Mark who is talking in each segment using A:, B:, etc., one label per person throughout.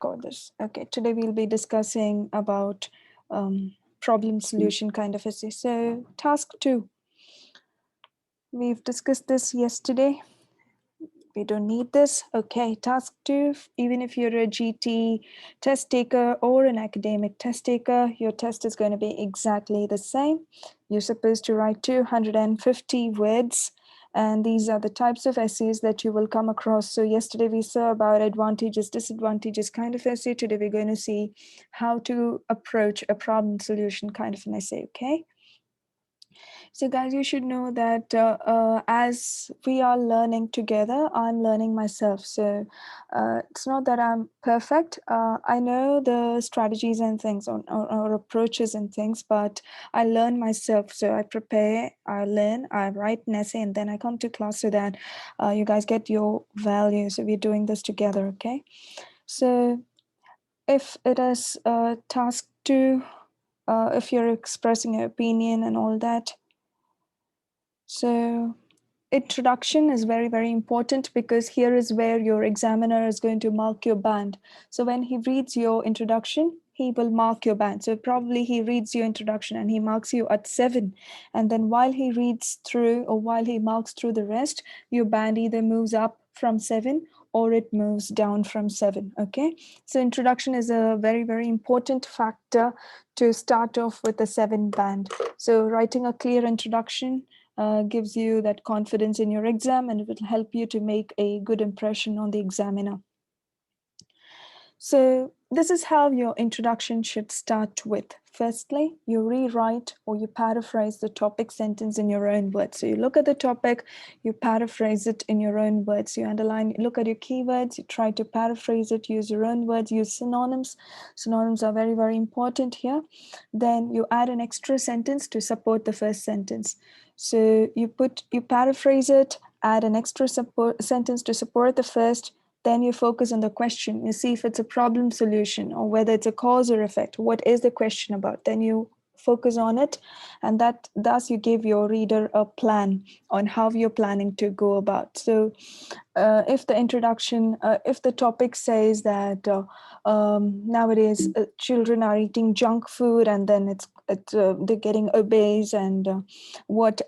A: record this. Okay, today we'll be discussing about problem solution kind of essay. So task 2, we've discussed this yesterday. We don't need this. Okay, task 2, even if you're a GT test taker or an academic test taker, your test is going to be exactly the same. You're supposed to write 250 words. And these are the types of essays that you will come across. So yesterday we saw about advantages, disadvantages kind of essay. Today we're going to see how to approach a problem solution kind of an essay, okay? So guys, you should know that as we are learning together, I'm learning myself. So it's not that I'm perfect. I know the strategies and things or approaches and things, but I learn myself. So I prepare, I learn, I write an essay, and then I come to class so that you guys get your value. So we're doing this together, okay? So if it is task 2, if you're expressing your opinion and all that, so introduction is very, very important because here is where your examiner is going to mark your band. So when he reads your introduction, he will mark your band. So probably he reads your introduction and he marks you at 7. And then while he reads through or while he marks through the rest, your band either moves up from 7 or it moves down from 7. Okay. So introduction is a very, very important factor to start off with a 7 band. So writing a clear introduction gives you that confidence in your exam, and it will help you to make a good impression on the examiner. So this is how your introduction should start with. Firstly, you rewrite or you paraphrase the topic sentence in your own words. So you look at the topic, you paraphrase it in your own words. You underline, look at your keywords, you try to paraphrase it, use your own words, use synonyms. Synonyms are very, very important here. Then you add an extra sentence to support the first sentence. So you paraphrase it, add an extra sentence to support the first. Then you focus on the question. You see if it's a problem solution or whether it's a cause or effect. What is the question about? Then you focus on it, and thus you give your reader a plan on how you're planning to go about. So if the introduction, if the topic says that nowadays children are eating junk food and then they're getting obese, and what's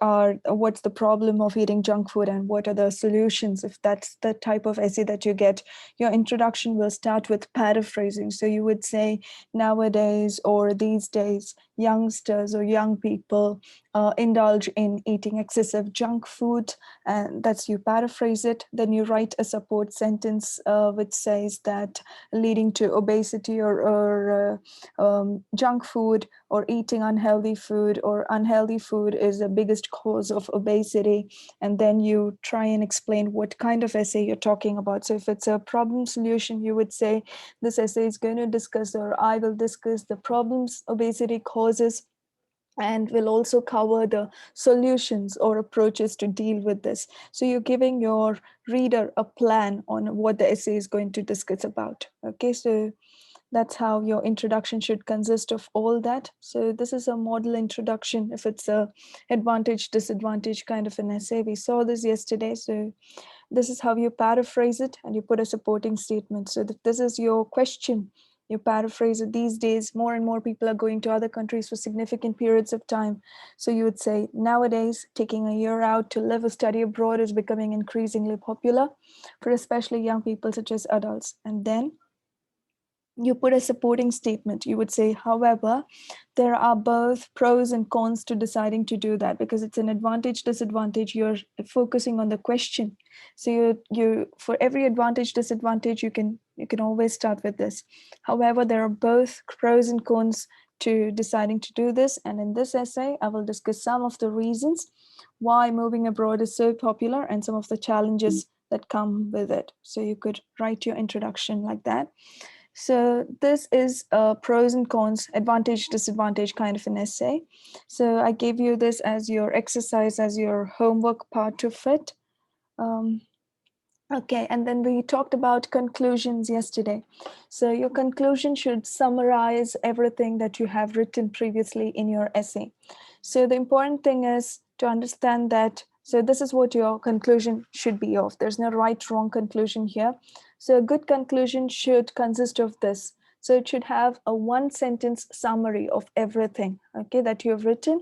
A: the problem of eating junk food and what are the solutions, if that's the type of essay that you get, your introduction will start with paraphrasing. So you would say nowadays or these days youngsters or young people indulge in eating excessive junk food, and that's, you paraphrase it. Then you write a support sentence which says that leading to obesity or junk food or eating unhealthy food, or unhealthy food is the biggest cause of obesity. And then you try and explain what kind of essay you're talking about. So if it's a problem solution, you would say this essay is going to discuss, or I will discuss the problems obesity causes, and will also cover the solutions or approaches to deal with this. So you're giving your reader a plan on what the essay is going to discuss about. Okay, so that's how your introduction should consist of all that. So this is a model introduction if it's a advantage, disadvantage kind of an essay. We saw this yesterday. So this is how you paraphrase it, and you put a supporting statement. So this is your question. You paraphrase it. These days, more and more people are going to other countries for significant periods of time. So you would say, nowadays, taking a year out to live or study abroad is becoming increasingly popular for especially young people such as adults. And then you put a supporting statement. You would say, however, there are both pros and cons to deciding to do that, because it's an advantage, disadvantage. You're focusing on the question. So you for every advantage, disadvantage, you can always start with this. However, there are both pros and cons to deciding to do this. And in this essay, I will discuss some of the reasons why moving abroad is so popular and some of the challenges that come with it. So you could write your introduction like that. So this is pros and cons, advantage, disadvantage kind of an essay. So I gave you this as your exercise, as your homework part of it. Okay, and then we talked about conclusions yesterday. So your conclusion should summarize everything that you have written previously in your essay. So the important thing is to understand that, so this is what your conclusion should be of. There's no right, wrong conclusion here. So a good conclusion should consist of this. So it should have a one sentence summary of everything, okay, that you have written,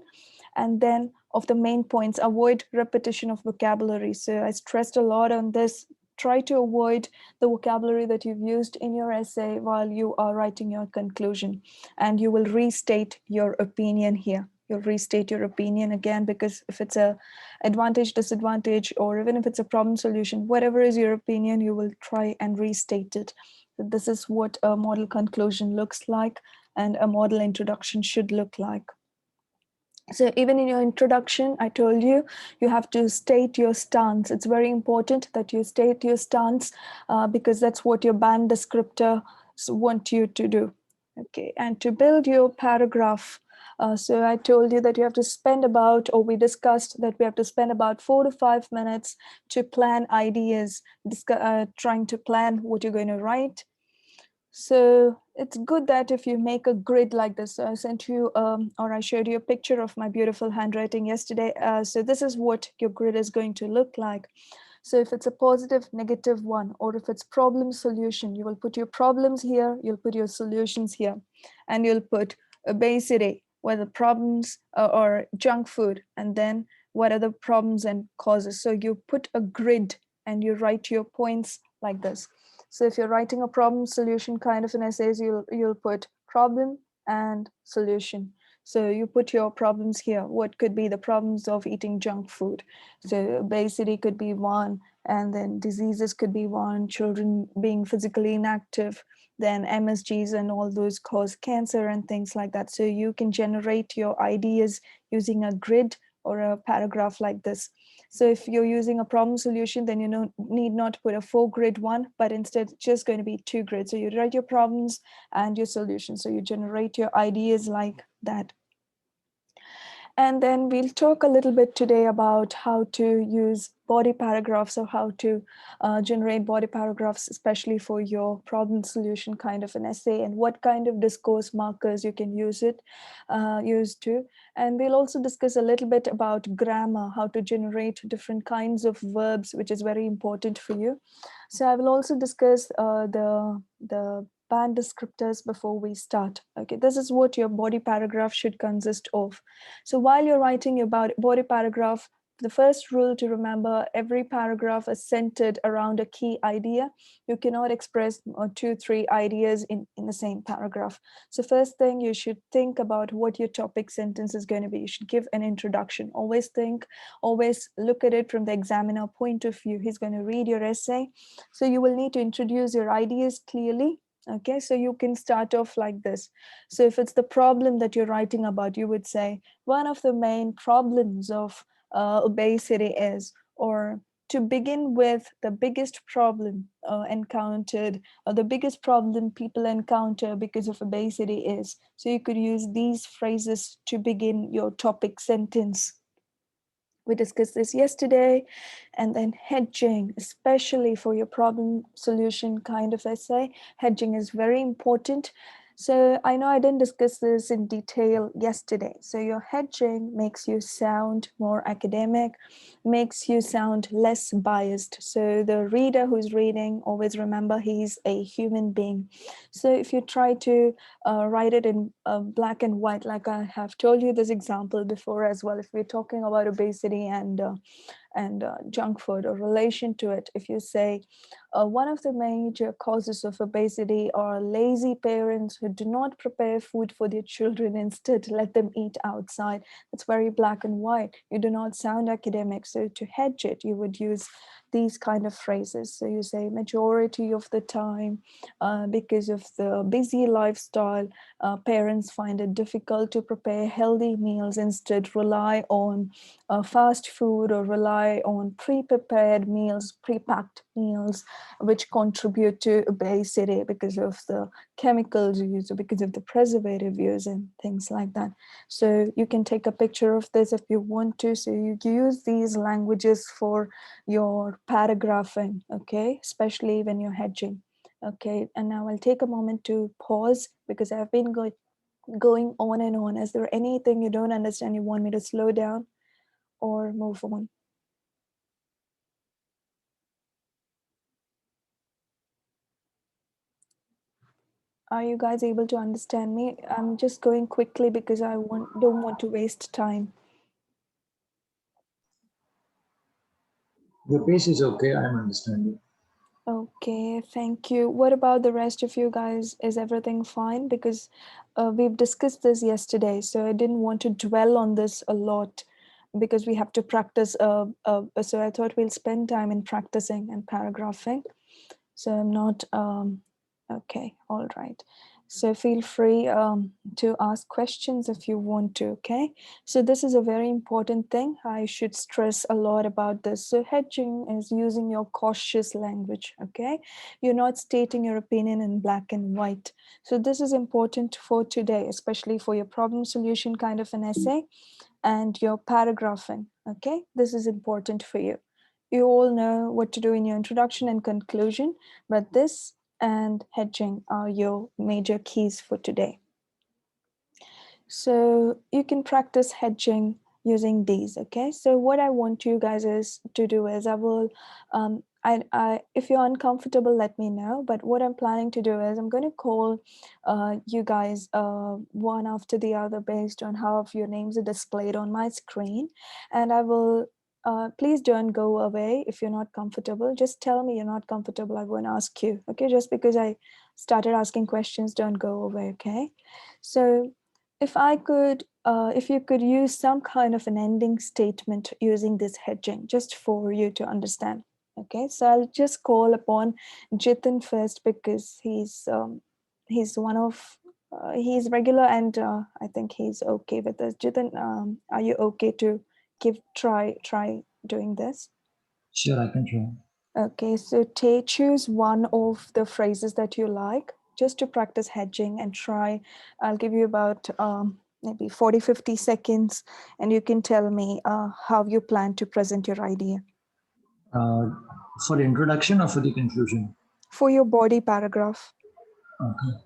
A: and then of the main points. Avoid repetition of vocabulary. So I stressed a lot on this. Try to avoid the vocabulary that you've used in your essay while you are writing your conclusion, and you will restate your opinion here. You'll restate your opinion again, because if it's a advantage, disadvantage, or even if it's a problem solution, whatever is your opinion, you will try and restate it. This is what a model conclusion looks like, and a model introduction should look like. So even in your introduction, I told you, you have to state your stance. It's very important that you state your stance, because that's what your band descriptor want you to do. Okay, and to build your paragraph, so I told you that you have to spend about, or we discussed that we have to spend about 4 to 5 minutes to plan ideas, trying to plan what you're going to write. So it's good that if you make a grid like this. So I sent you, or I showed you a picture of my beautiful handwriting yesterday. So this is what your grid is going to look like. So if it's a positive, negative one, or if it's problem solution, you will put your problems here, you'll put your solutions here, and you'll put obesity, where the problems or junk food, and then what are the problems and causes. So you put a grid and you write your points like this. So if you're writing a problem solution kind of an essays, you'll put problem and solution. So you put your problems here. What could be the problems of eating junk food? So obesity could be one, and then diseases could be one, children being physically inactive, then MSGs and all those cause cancer and things like that. So you can generate your ideas using a grid or a paragraph like this. So if you're using a problem solution, then you need not put a 4-grid one, but instead it's just going to be 2 grids. So you write your problems and your solutions. So you generate your ideas like that. And then we'll talk a little bit today about how to use body paragraphs, or how to generate body paragraphs, especially for your problem solution kind of an essay, and what kind of discourse markers you can use to. And we'll also discuss a little bit about grammar, how to generate different kinds of verbs, which is very important for you. So I will also discuss the band descriptors before we start. Okay, this is what your body paragraph should consist of. So while you're writing your body paragraph, the first rule to remember, every paragraph is centered around a key idea. You cannot express 2-3 ideas in the same paragraph. So first thing, you should think about what your topic sentence is going to be. You should give an introduction. Always look at it from the examiner point of view. He's going to read your essay. So you will need to introduce your ideas clearly. Okay, so you can start off like this. So if it's the problem that you're writing about, you would say, one of the main problems of obesity is, or to begin with, the biggest problem encountered, or the biggest problem people encounter because of obesity is. So you could use these phrases to begin your topic sentence. We discussed this yesterday. And then hedging, especially for your problem solution kind of essay, hedging is very important. So I know I didn't discuss this in detail yesterday. So your hedging makes you sound more academic, makes you sound less biased. So the reader who's reading, always remember he's a human being. So if you try to write it in black and white, like I have told you this example before as well, if we're talking about obesity and junk food or relation to it, if you say one of the major causes of obesity are lazy parents who do not prepare food for their children, instead let them eat outside. It's very black and white. You do not sound academic. So to hedge it, you would use these kind of phrases. So you say majority of the time, because of the busy lifestyle, parents find it difficult to prepare healthy meals, instead rely on fast food or rely on pre-prepared meals, pre-packed meals, which contribute to obesity because of the chemicals used, or because of the preservative use and things like that. So you can take a picture of this if you want to. So you use these languages for your paragraphing, okay, especially when you're hedging. Okay, and now I'll take a moment to pause, because I've been going on and on. Is there anything you don't understand, you want me to slow down or move on? Are you guys able to understand me? I'm just going quickly because I don't want to waste time.
B: The pace is okay, I'm understanding.
A: Okay, thank you. What about the rest of you guys? Is everything fine? Because we've discussed this yesterday, so I didn't want to dwell on this a lot because we have to practice. So I thought we'll spend time in practicing and paragraphing. So I'm not okay. All right. So feel free to ask questions if you want to. Okay. So this is a very important thing. I should stress a lot about this. So hedging is using your cautious language. Okay. You're not stating your opinion in black and white. So this is important for today, especially for your problem solution kind of an essay and your paragraphing. Okay. This is important for you. You all know what to do in your introduction and conclusion, but this and hedging are your major keys for today. So you can practice hedging using these. Okay, so what I want you guys is to do is I will if you're uncomfortable, let me know, but what I'm planning to do is I'm going to call you guys one after the other based on how your names are displayed on my screen, and I will please don't go away if you're not comfortable. Just tell me you're not comfortable, I won't ask you. Okay, just because I started asking questions, don't go away. Okay, so if you could use some kind of an ending statement using this hedging, just for you to understand. Okay, so I'll just call upon Jitin first because he's one of he's regular and I think he's okay with this. Jitin, are you okay to try doing this?
B: Sure, I can try.
A: Okay, so choose one of the phrases that you like just to practice hedging and try. I'll give you about maybe 40-50 seconds and you can tell me how you plan to present your idea.
B: Uh, for the introduction or for the conclusion?
A: For your body paragraph.
B: Okay.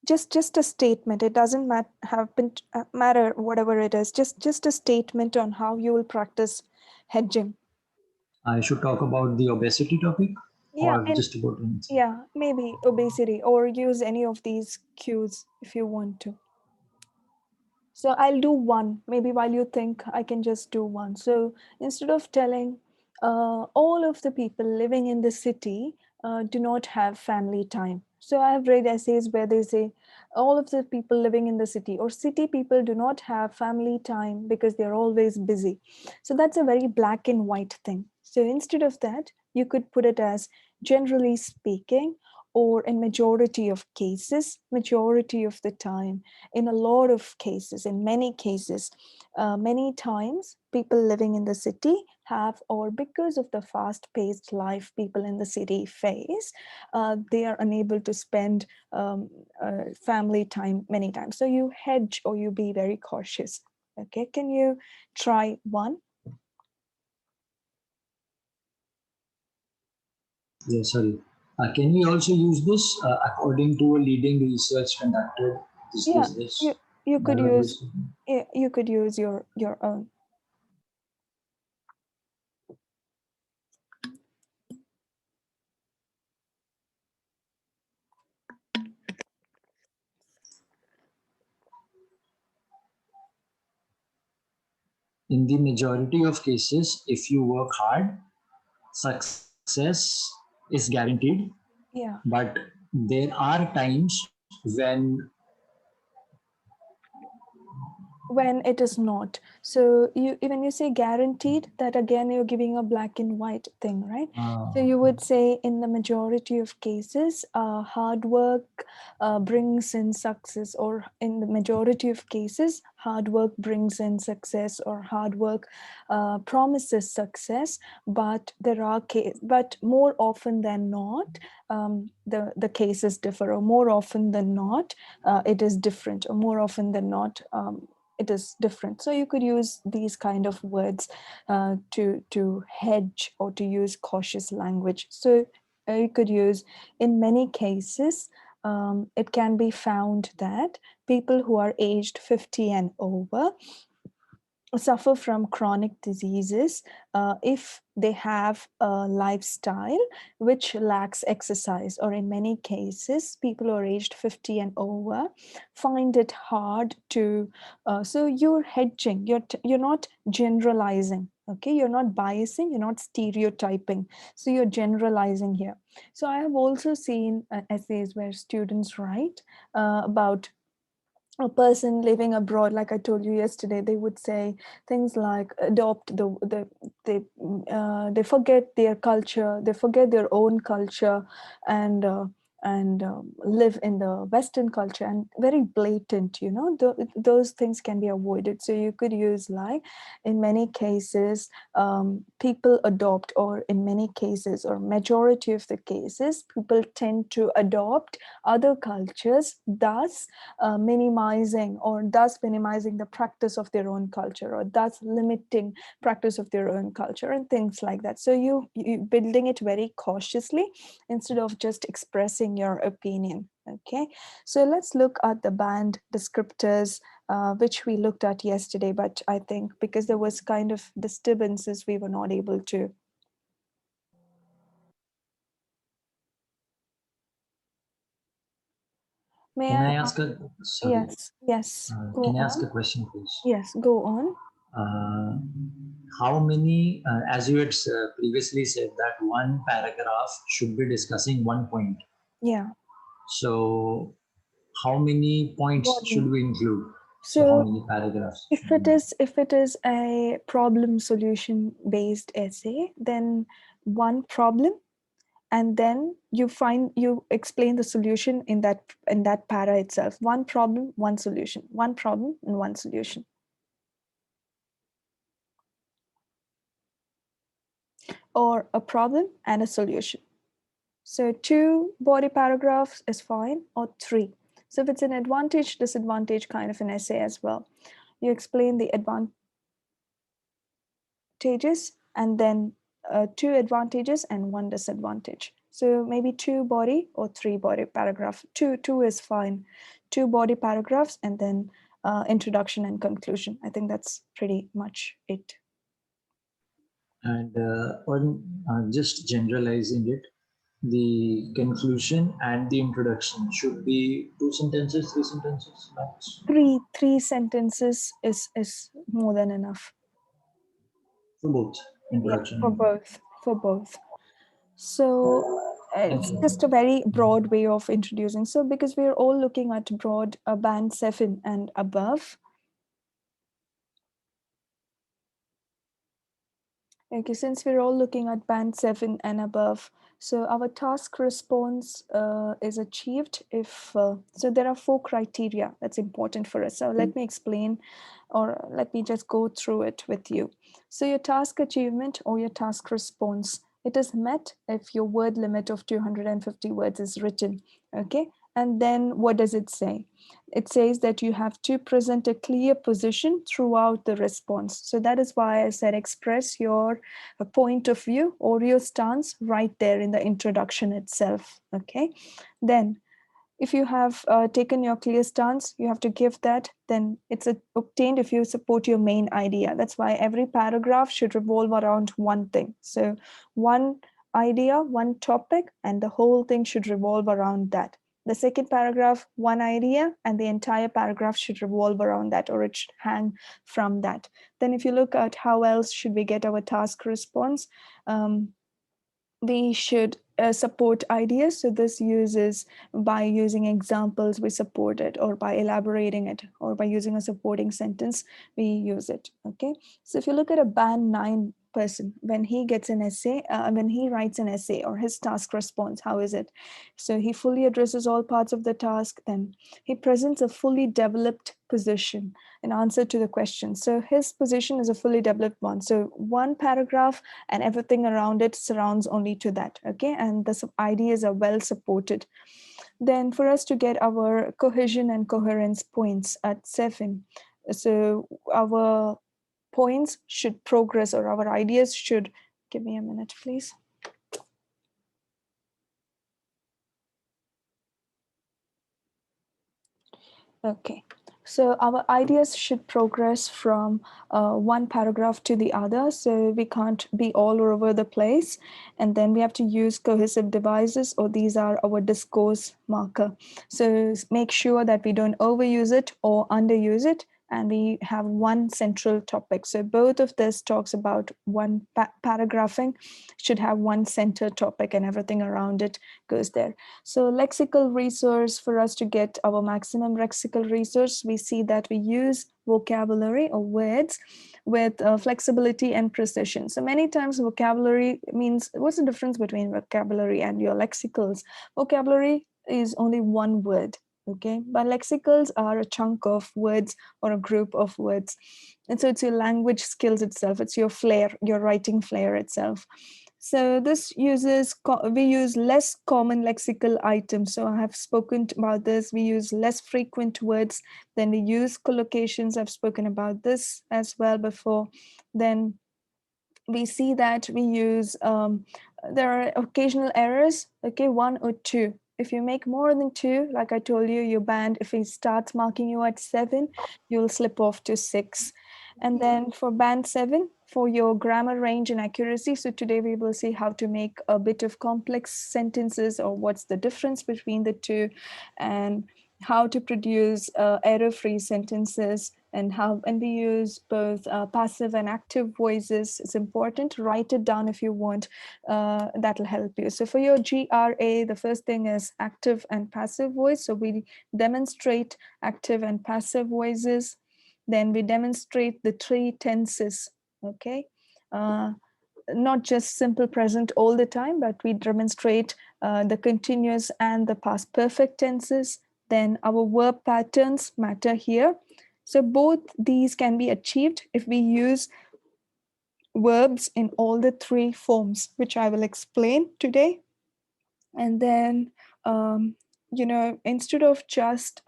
A: Just a statement. It doesn't matter whatever it is. Just a statement on how you will practice hedging.
B: I should talk about the obesity topic
A: Yeah,
B: or
A: and
B: just about anything.
A: yeah, maybe obesity or use any of these cues if you want to. So I'll do one. Maybe while you think, I can just do one. So instead of telling all of the people living in the city do not have family time. So I have read essays where they say all of the people living in the city or city people do not have family time because they're always busy. So that's a very black and white thing. So instead of that, you could put it as generally speaking, or in majority of cases, majority of the time, in a lot of cases, in many cases, many times people living in the city have, or because of the fast-paced life people in the city face, they are unable to spend family time many times. So you hedge or you be very cautious. Okay, can you try one?
B: Yeah, sorry. Can we also use this according to a leading research conducted?
A: Yeah,
B: This
A: you could
B: dialogue
A: use,
B: is.
A: yeah, you could use your own.
B: In the majority of cases, if you work hard, success is guaranteed.
A: Yeah.
B: But there are times when
A: When it is not. So you, when you say guaranteed, that again you're giving a black and white thing, right? So you would say in the majority of cases hard work brings in success, or in the majority of cases hard work brings in success, or hard work promises success, but there are but more often than not, the cases differ, or more often than not it is different, or more often than not it is different. So you could use these kind of words to hedge or to use cautious language. So you could use, in many cases, it can be found that people who are aged 50 and over suffer from chronic diseases if they have a lifestyle which lacks exercise, or in many cases people who are aged 50 and over find it hard to so you're hedging, you're not generalizing, okay, you're not biasing, you're not stereotyping, so you're generalizing here. So I have also seen essays where students write about a person living abroad. Like I told you yesterday, they would say things like adopt they forget their culture, they forget their own culture, and live in the Western culture, and very blatant, you know, those things can be avoided. So you could use like, in many cases people adopt, or in many cases, or majority of the cases, people tend to adopt other cultures, thus minimizing the practice of their own culture, or thus limiting practice of their own culture, and things like that. So you building it very cautiously instead of just expressing your opinion. Okay, so let's look at the band descriptors, which we looked at yesterday, but I think because there was kind of disturbances, we were not able to. May
B: Can
A: I?
B: I ask a sorry?
A: Yes, go
B: Can I ask a
A: on.
B: question, please?
A: Yes, go on.
B: Uh, how many, as you had previously said, that one paragraph should be discussing one point.
A: Yeah.
B: So, how many points should
A: Body.
B: we include? So, how
A: So
B: many paragraphs
A: if
B: should we
A: it
B: include?
A: is if it is a problem solution based essay, then one problem, and then you explain the solution in that para itself. One problem, one solution, one problem and one solution, or a problem and a solution. So 2 body paragraphs is fine, or 3. So if it's an advantage disadvantage kind of an essay as well, you explain the advantages, and then 2 advantages and 1 disadvantage. So maybe 2 body or 3 body paragraph. Two is fine. 2 body paragraphs, and then introduction and conclusion. I think that's pretty much it.
B: And on just generalizing it, the conclusion and the introduction should be 2 sentences, 3 sentences max.
A: Three sentences is more than enough.
B: For both
A: Yeah,
B: introduction
A: for
B: and
A: both. For both. So
B: thank
A: it's just
B: you.
A: a very broad way of introducing. So because we're all looking at broad band 7 and above. Okay, since we're all looking at band 7 and above, so our task response is achieved if, so there are 4 criteria that's important for us. So let me explain, or let me just go through it with you. So your task achievement or your task response, it is met if your word limit of 250 words is written, okay? And then what does it say? It says that you have to present a clear position throughout the response. So that is why I said express your point of view or your stance right there in the introduction itself. Okay. Then if you have taken your clear stance, you have to give that, then it's obtained if you support your main idea. That's why every paragraph should revolve around one thing. So one idea, one topic, and the whole thing should revolve around that. The second paragraph, one idea, and the entire paragraph should revolve around that, or it should hang from that. Then if you look at how else should we get our task response, we should support ideas. So this uses by using examples, we support it, or by elaborating it, or by using a supporting sentence, we use it. Okay. So if you look at a band 9 person, when he gets an essay, when he writes an essay or his task response, how is it? So he fully addresses all parts of the task, then he presents a fully developed position in answer to the question. So his position is a fully developed one. So one paragraph and everything around it surrounds only to that. Okay, and the ideas are well supported. Then for us to get our cohesion and coherence points at 7, so our points should progress, or our ideas should, give me a minute please. Okay, So our ideas should progress from one paragraph to the other. So we can't be all over the place. And then we have to use cohesive devices, or these are our discourse marker. So make sure that we don't overuse it or underuse it, and we have one central topic. So both of this talks about one paragraphing should have one center topic, and everything around it goes there. So lexical resource, for us to get our maximum lexical resource, we see that we use vocabulary or words with flexibility and precision. So many times vocabulary means, what's the difference between vocabulary and your lexicals? Vocabulary is only one word. Okay, but lexicals are a chunk of words or a group of words. And so it's your language skills itself, it's your flair, your writing flair itself. So this uses, we use less common lexical items. So I have spoken about this. We use less frequent words. Then we use collocations. I've spoken about this as well before. Then we see that we use, there are occasional errors, okay, one or two. If you make more than two, like I told you, your band, if it starts marking you at 7, you'll slip off to 6. And then for band 7, for your grammar range and accuracy, so today we will see how to make a bit of complex sentences, or what's the difference between the two, and how to produce error-free sentences, and how, and we use both passive and active voices. It's important. Write it down if you want. That'll help you. So for your GRA, the first thing is active and passive voice. So we demonstrate active and passive voices. Then we demonstrate the 3 tenses. Okay. Not just simple present all the time, but we demonstrate the continuous and the past perfect tenses. Then our verb patterns matter here. So both these can be achieved if we use verbs in all the 3 forms, which I will explain today. And then, instead of just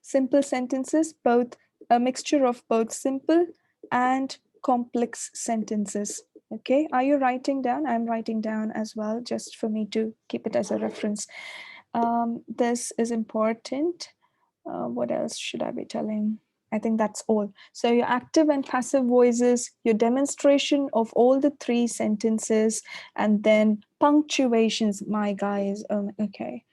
A: simple sentences, both a mixture of both simple and complex sentences. Okay, are you writing down? I'm writing down as well, just for me to keep it as a reference. This is important. What else should I be telling? I think that's all. So your active and passive voices, your demonstration of all the 3 sentences, and then punctuations. My guys, okay.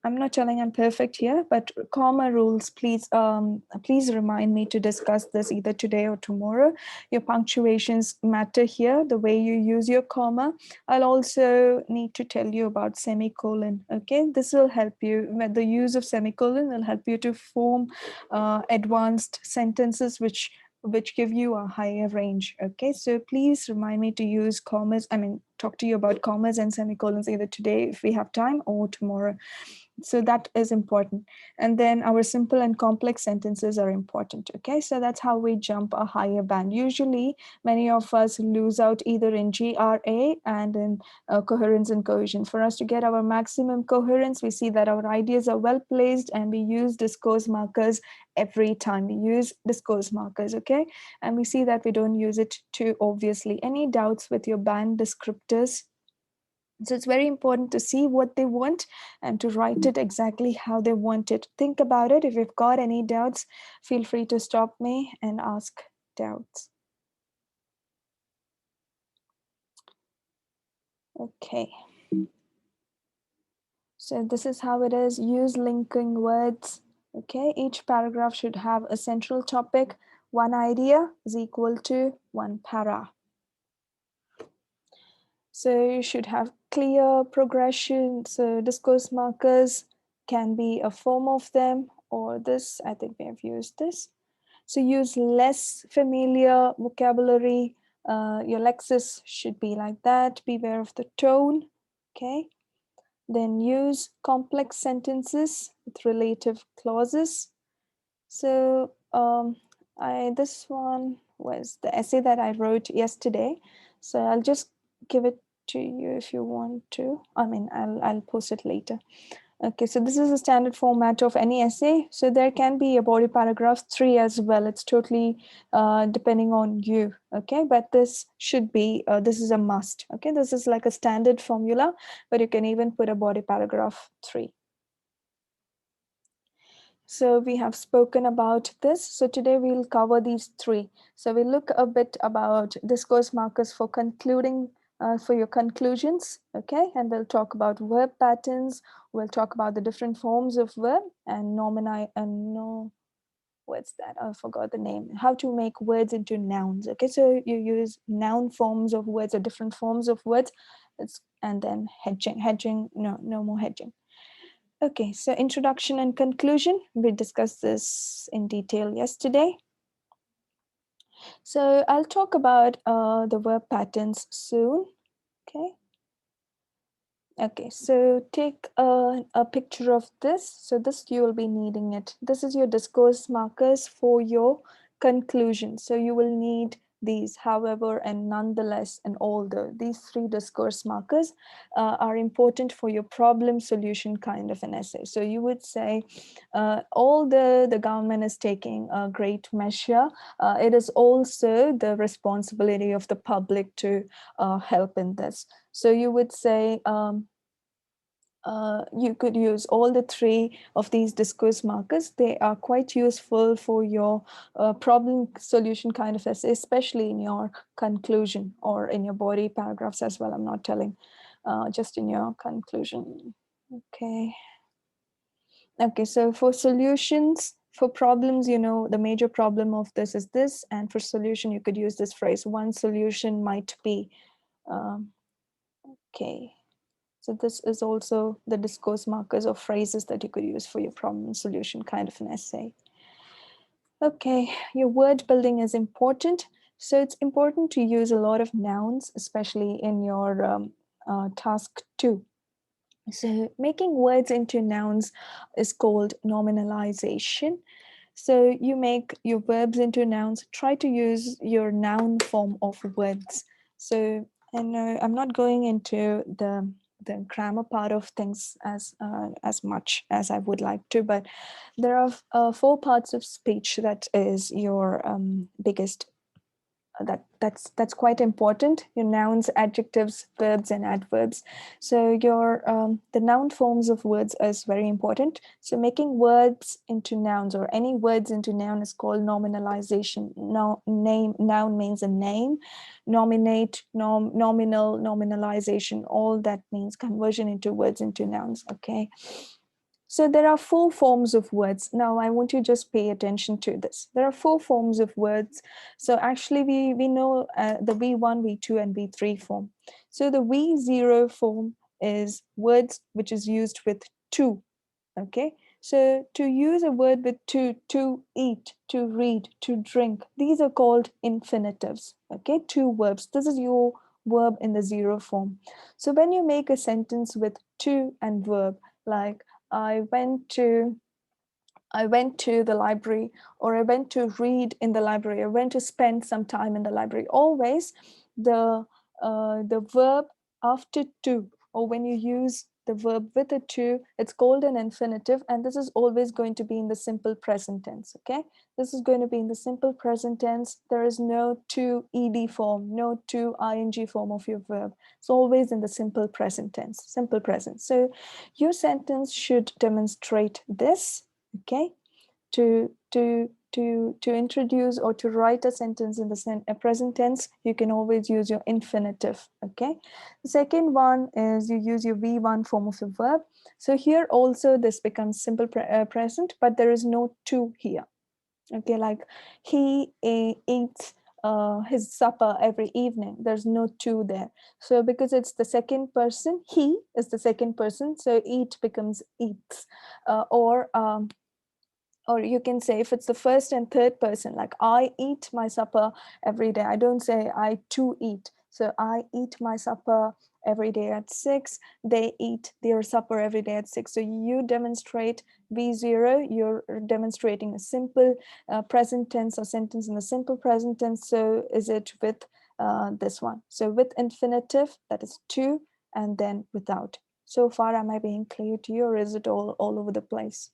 A: I'm not telling I'm perfect here, but comma rules, please remind me to discuss this either today or tomorrow. Your punctuations matter here, the way you use your comma. I'll also need to tell you about semicolon. Okay, this will help you. The use of semicolon will help you to form advanced sentences which give you a higher range. Okay, so please remind me to use commas. Talk to you about commas and semicolons either today if we have time, or tomorrow. So that is important. And then our simple and complex sentences are important. Okay, so that's how we jump a higher band. Usually many of us lose out either in GRA and in coherence and cohesion. For us to get our maximum coherence, we see that our ideas are well placed, and we use discourse markers every time. We use discourse markers, okay? And we see that we don't use it too obviously. Any doubts with your band descriptors? So it's very important to see what they want and to write it exactly how they want it. Think about it. If you've got any doubts, feel free to stop me and ask doubts. Okay. So this is how it is. Use linking words. Okay, each paragraph should have a central topic. One idea is equal to one para. So you should have clear progression. So discourse markers can be a form of them, or this, I think we have used this. So use less familiar vocabulary. Your Lexis should be like that. Beware of the tone, okay? Then use complex sentences with relative clauses. So this one was the essay that I wrote yesterday. So I'll just give it to you if you want to. I'll post it later. Okay, so this is a standard format of any essay. So there can be a body paragraph 3 as well. It's totally depending on you. Okay, but this should be, this is a must. Okay, this is like a standard formula, but you can even put a body paragraph 3. So we have spoken about this. So today we'll cover these three. So we'll look a bit about discourse markers for concluding, for your conclusions, okay? And we'll talk about verb patterns. We'll talk about the different forms of verb and what's that? I forgot the name. How to make words into nouns, okay? So you use noun forms of words or different forms of words. And then hedging, no more hedging. Okay, so introduction and conclusion. We discussed this in detail yesterday. So I'll talk about the verb patterns soon. Okay. Okay, so take a picture of this. So this you will be needing it. This is your discourse markers for your conclusion. So you will need these, however, and nonetheless, and although. These three discourse markers are important for your problem solution kind of an essay. So you would say, all the government is taking a great measure. It is also the responsibility of the public to help in this. So you would say, you could use all the three of these discourse markers. They are quite useful for your problem solution kind of essay, especially in your conclusion or in your body paragraphs as well. I'm not telling, just in your conclusion. Okay. Okay, so for solutions, for problems, you know, the major problem of this is this. And for solution, you could use this phrase, one solution might be, okay. So this is also the discourse markers or phrases that you could use for your problem solution kind of an essay. Okay, your word building is important. So it's important to use a lot of nouns, especially in your task 2. So making words into nouns is called nominalization. So you make your verbs into nouns. Try to use your noun form of words. So, and I'm not going into the grammar part of things as much as I would like to, but there are 4 parts of speech that is your biggest that's quite important. Your nouns, adjectives, verbs, and adverbs. So your the noun forms of words is very important. So making words into nouns or any words into noun is called nominalization. Noun means a name. Nominate, nominal, nominalization. All that means conversion into words into nouns. Okay. So there are 4 forms of words. Now I want you to just pay attention to this. There are 4 forms of words. So actually we know the V1, V2 and V3 form. So the V0 form is words which is used with to. Okay. So to use a word with to eat, to read, to drink, these are called infinitives. Okay. 2 verbs. This is your verb in the 0 form. So when you make a sentence with to and verb, like I went to the library, or I went to read in the library, I went to spend some time in the library. Always the verb after to, or when you use the verb with a to, it's called an infinitive, and this is always going to be in the simple present tense. Okay, this is going to be in the simple present tense. There is no to ed form, no to ing form of your verb. It's always in the simple present tense, simple present. So your sentence should demonstrate this. Okay, to introduce or to write a sentence in the present tense, you can always use your infinitive. Okay, the second one is you use your V1 form of the verb. So here also this becomes simple present, but there is no to here. Okay, like he eats his supper every evening. There's no to there. So because it's the second person, he is the second person, so eat becomes eats. Or you can say, if it's the first and third person, like I eat my supper every day. I don't say I too eat. So I eat my supper every day at 6. They eat their supper every day at 6. So you demonstrate V0, you're demonstrating a simple present tense or sentence in the simple present tense. So is it with this one? So with infinitive, that is to, and then without. So far, am I being clear to you, or is it all over the place?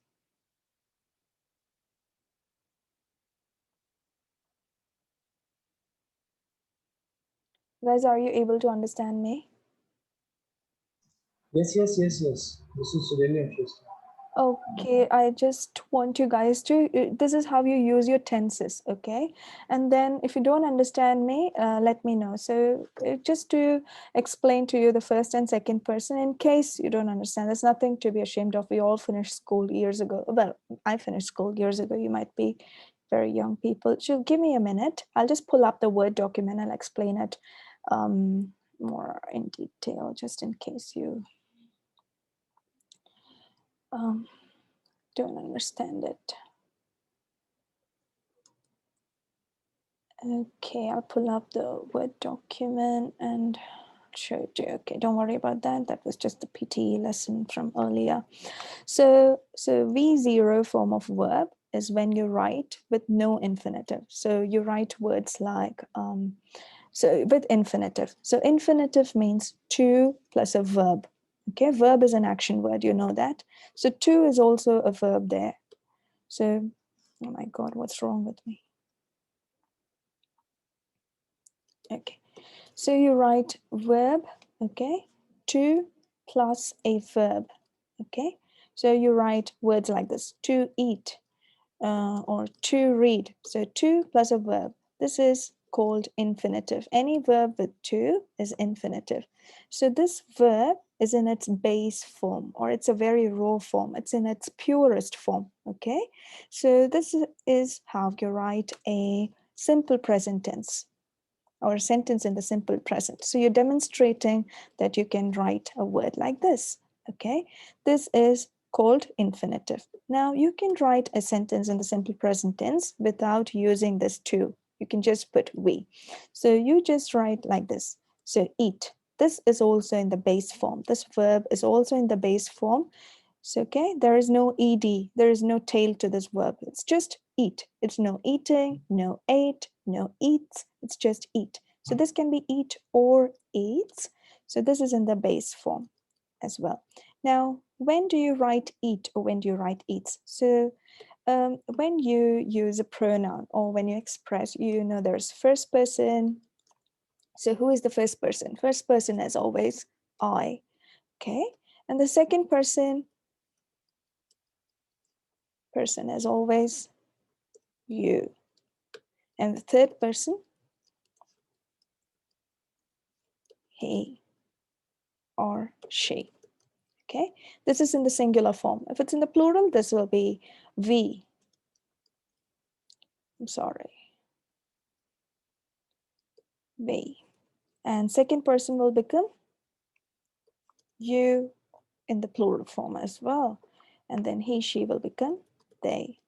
A: Guys, are you able to understand me?
B: Yes, yes, yes, yes. This is really interesting.
A: Okay, I just want you guys to, this is how you use your tenses, okay? And then if you don't understand me, let me know. So just to explain to you the first and second person in case you don't understand, there's nothing to be ashamed of. We all finished school years ago. Well, I finished school years ago. You might be very young people. So give me a minute. I'll just pull up the Word document and explain it more in detail, just in case you don't understand it. Okay, I'll pull up the Word document and show it to you. Okay, don't worry about that. That was just the PTE lesson from earlier. So V0 form of verb is when you write with no infinitive. So you write words like, so with infinitive. So infinitive means to plus a verb. Okay, verb is an action word, you know that. So to is also a verb there. So, oh my God, what's wrong with me? Okay, so you write verb, okay, to plus a verb, okay. So you write words like this: to eat or to read. So to plus a verb. This is called infinitive. Any verb with to is infinitive. So this verb is in its base form, or it's a very raw form. It's in its purest form, okay. So this is how you write a simple present tense or a sentence in the simple present. So you're demonstrating that you can write a word like this, okay? This is called infinitive. Now you can write a sentence in the simple present tense without using this to. You can just put we. So you just write like this. So eat. This is also in the base form. This verb is also in the base form. So, okay, there is no ed, there is no tail to this verb. It's just eat. It's no eating, no ate, no eats. It's just eat. So this can be eat or eats. So this is in the base form as well. Now, when do you write eat or when do you write eats? So when you use a pronoun or when you express, you know, there's first person. So who is the first person? First person is always I, okay? And the second person is always you. And the third person, he or she. Okay, this is in the singular form. If it's in the plural, this will be we. I'm sorry, we. And second person will become you in the plural form as well. And then he, she will become they.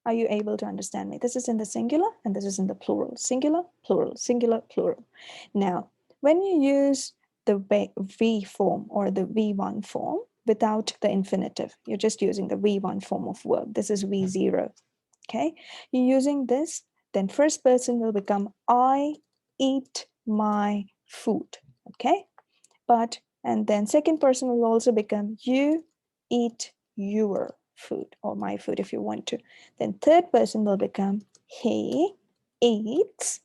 A: Are you able to understand me? This is in the singular and this is in the plural. Singular, plural, singular, plural. Now, when you use the V form or the V1 form without the infinitive, you're just using the V1 form of verb. This is V0. Okay, you're using this, then first person will become I eat my food. Okay, and then second person will also become you eat your food or my food if you want to. Then third person will become he eats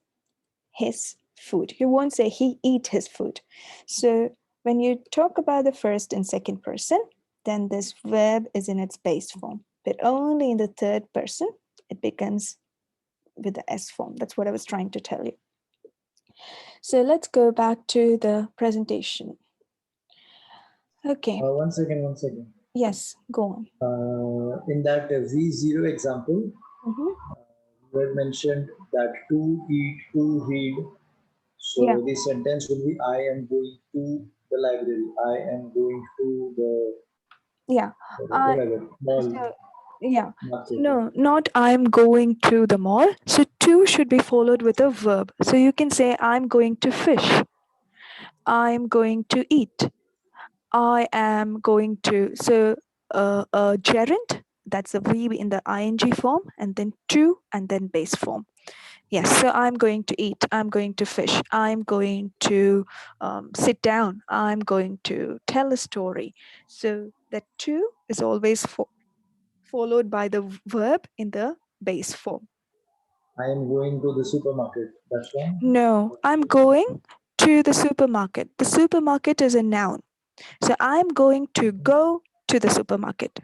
A: his food. You won't say he eat his food. So when you talk about the first and second person, then this verb is in its base form, but only in the third person it becomes with the S form. That's what I was trying to tell you. So let's go back to the presentation. Okay.
B: One second.
A: Yes, go on.
B: In that V0 example, you had mentioned that to eat, to read. So
A: Yeah.
B: the sentence will be I am going to the library. I am going to the
A: Yeah.
B: whatever mall
A: So, yeah. So
B: market.
A: no, not I'm going to the mall. So to should be followed with a verb. So you can say I'm going to fish. I'm going to eat. I am going to. So a gerund, that's a V in the ing form, and then to, and then base form. Yes, so I'm going to eat, I'm going to fish, I'm going to sit down, I'm going to tell a story. So the to is always followed by the verb in the base form.
B: I am going to the supermarket. That's one.
A: No, I'm going to the supermarket. The supermarket is a noun. So I'm going to go to the supermarket.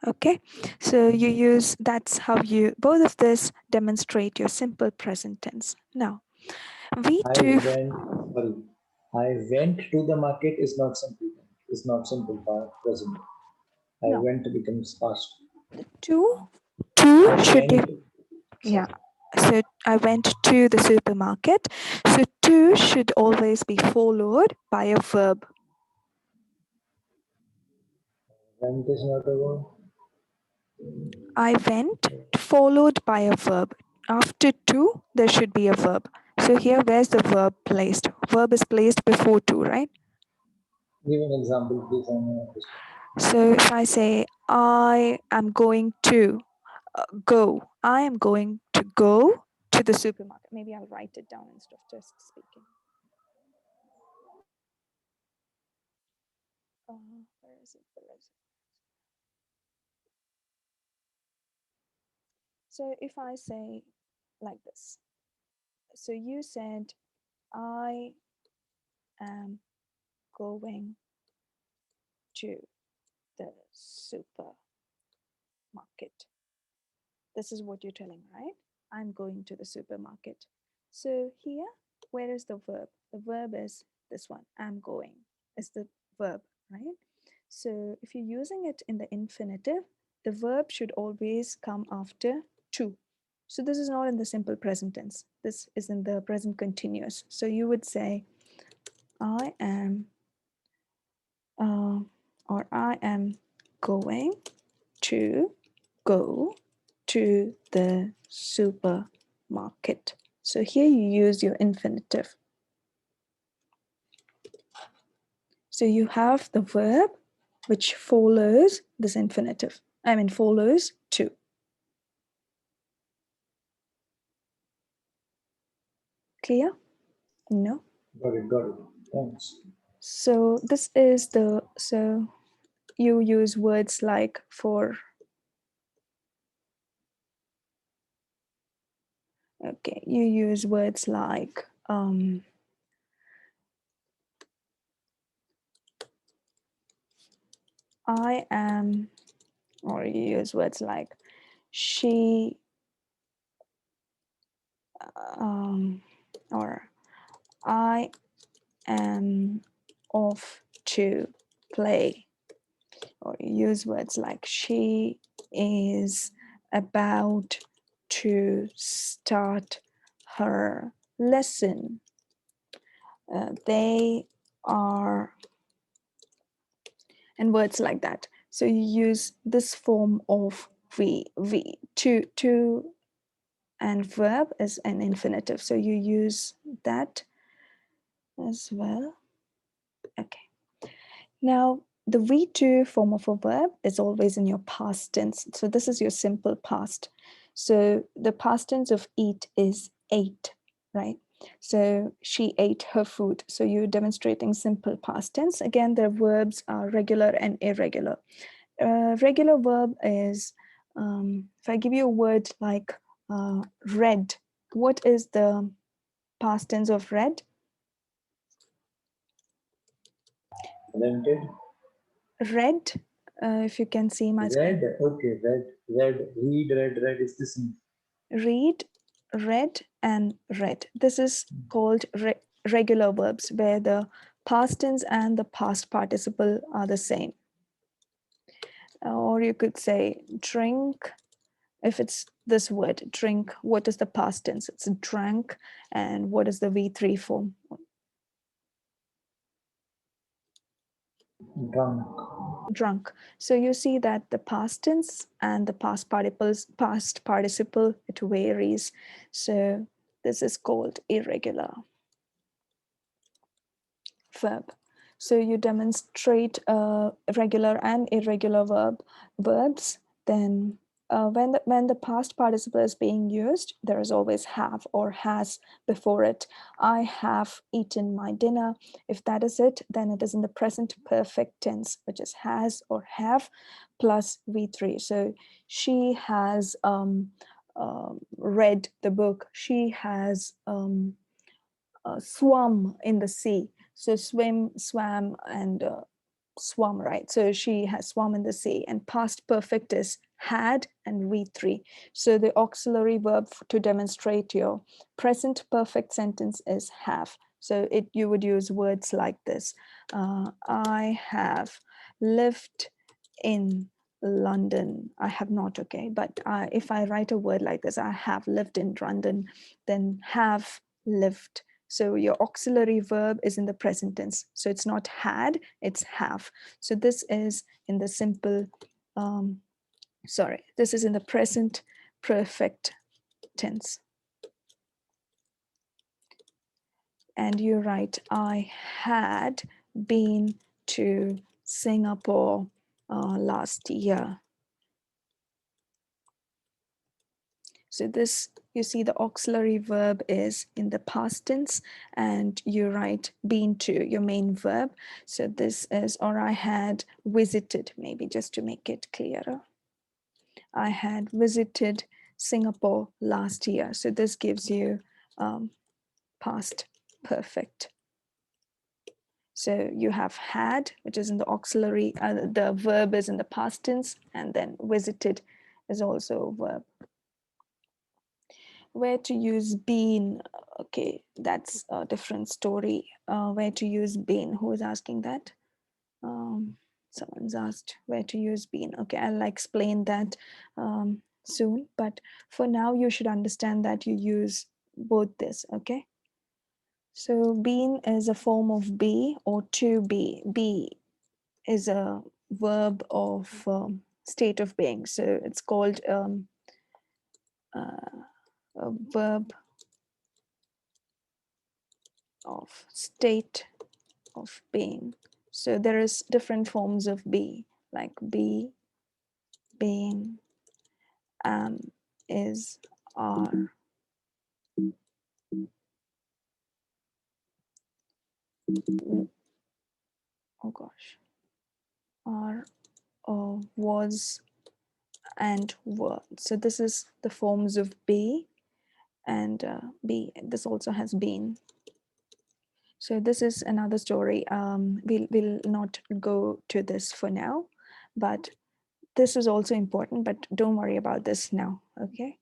A: Okay, so you use, that's how you, both of this demonstrate your simple present tense. Now, we
B: I
A: do,
B: went to the market is not simple. It's not simple present. I
A: no,
B: went becomes past.
A: to
B: I
A: should be,
B: went.
A: yeah.
B: Sorry.
A: So I went to the supermarket. So to should always be followed by a verb.
B: Went is not a word.
A: I went followed by a verb. After to, there should be a verb. So here, where's the verb placed? Verb is placed before to, right?
B: Give an example, please. I may understand.
A: So if I say, I am going to go, I am going to go to the supermarket. Maybe I'll write it down instead of just speaking. Where is it? Where is it? So if I say like this, so you said, I am going to the supermarket. This is what you're telling, right? I'm going to the supermarket. So here, where is the verb? The verb is this one, I'm going, is the verb, right? So if you're using it in the infinitive, the verb should always come after to. So this is not in the simple present tense. This is in the present continuous. So you would say, I am, or I am going to go to the supermarket. So here you use your infinitive. So you have the verb which follows this infinitive. I mean, follows to. Clear? No?
B: Got it. Got it. Thanks.
A: So this is the, so you use words like for, okay, you use words like I am, or you use words like she, or I am off to play, or use words like she is about to start her lesson. They are, and words like that. So you use this form of we to and verb is an infinitive. So you use that as well. Okay. Now, the V2 form of a verb is always in your past tense. So this is your simple past. So the past tense of eat is ate, right? So she ate her food. So you're demonstrating simple past tense. Again, the verbs are regular and irregular. Regular verb is, if I give you a word like red, what is the past tense of red?
B: Talented.
A: Red, if you can see my screen.
B: Red. Okay. Red. Red. Read. Red. Red is the same.
A: Read, read, and read. This is called regular verbs where the past tense and the past participle are the same. Or you could say drink. If it's this word, drink, what is the past tense? It's drank. And what is the V3 form?
B: Drunk.
A: Drunk. So you see that the past tense and the past participle, it varies. So this is called irregular verb. So you demonstrate regular and irregular verbs. Then when the past participle is being used, there is always have or has before it. I have eaten my dinner. If that is it, then it is in the present perfect tense, which is has or have plus V3. So she has read the book. She has swum in the sea. So swim, swam, and swum, right? So she has swum in the sea, and past perfect is had and V3. So the auxiliary verb to demonstrate your present perfect sentence is have. So you would use words like this. I have lived in London. I have not, okay. But if I write a word like this, I have lived in London, then have lived. So your auxiliary verb is in the present tense. So it's not had, it's have. So this is in the simple, this is in the present perfect tense. And you write, I had been to Singapore last year. So this, you see the auxiliary verb is in the past tense, and you write been to, your main verb. So this is, or I had visited, maybe just to make it clearer. I had visited Singapore last year. So this gives you past perfect. So you have had, which is in the auxiliary, the verb is in the past tense, and then visited is also a verb. Where to use been, okay, that's a different story. Where to use been, who is asking that? Someone's asked where to use been. Okay, I'll explain that soon, but for now you should understand that you use both this, okay? So been is a form of be or to be. Be is a verb of state of being. So it's called a verb of state of being. So there is different forms of be, like be, being, is, are. Oh gosh. Are, was, and were. So this is the forms of be, and be. This also has been. So this is another story. We'll not go to this for now, but this is also important, but don't worry about this now, okay?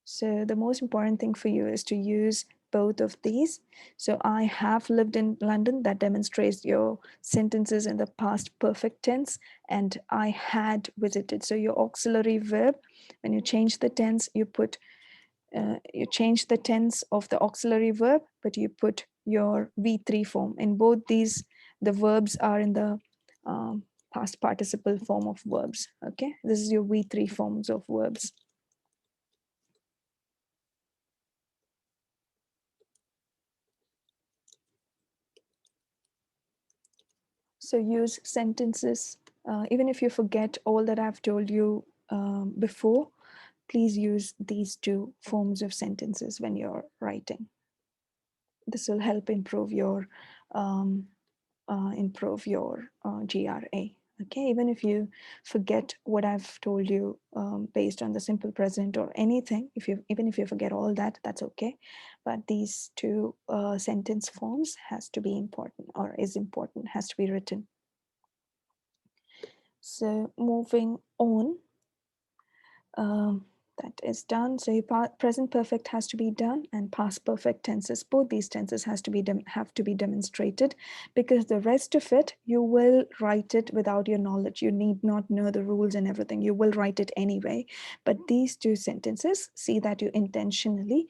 A: So the most important thing for you is to use both of these. So I have lived in London, that demonstrates your sentences in the past perfect tense, and I had visited. So your auxiliary verb, when you change the tense, you change the tense of the auxiliary verb, but you put your V3 form. In both these, the verbs are in the past participle form of verbs, okay? This is your V3 forms of verbs. So use sentences, even if you forget all that I've told you before, please use these two forms of sentences when you're writing. This will help improve your GRA. Okay, even if you forget what I've told you based on the simple present or anything, even if you forget all that, that's okay. But these two sentence forms has to be important, or is important, has to be written. So moving on, that is done. So your present perfect has to be done, and past perfect tenses, both these tenses have to be demonstrated, because the rest of it you will write it without your knowledge. You need not know the rules and everything. You will write it anyway. But these two sentences, see that you intentionally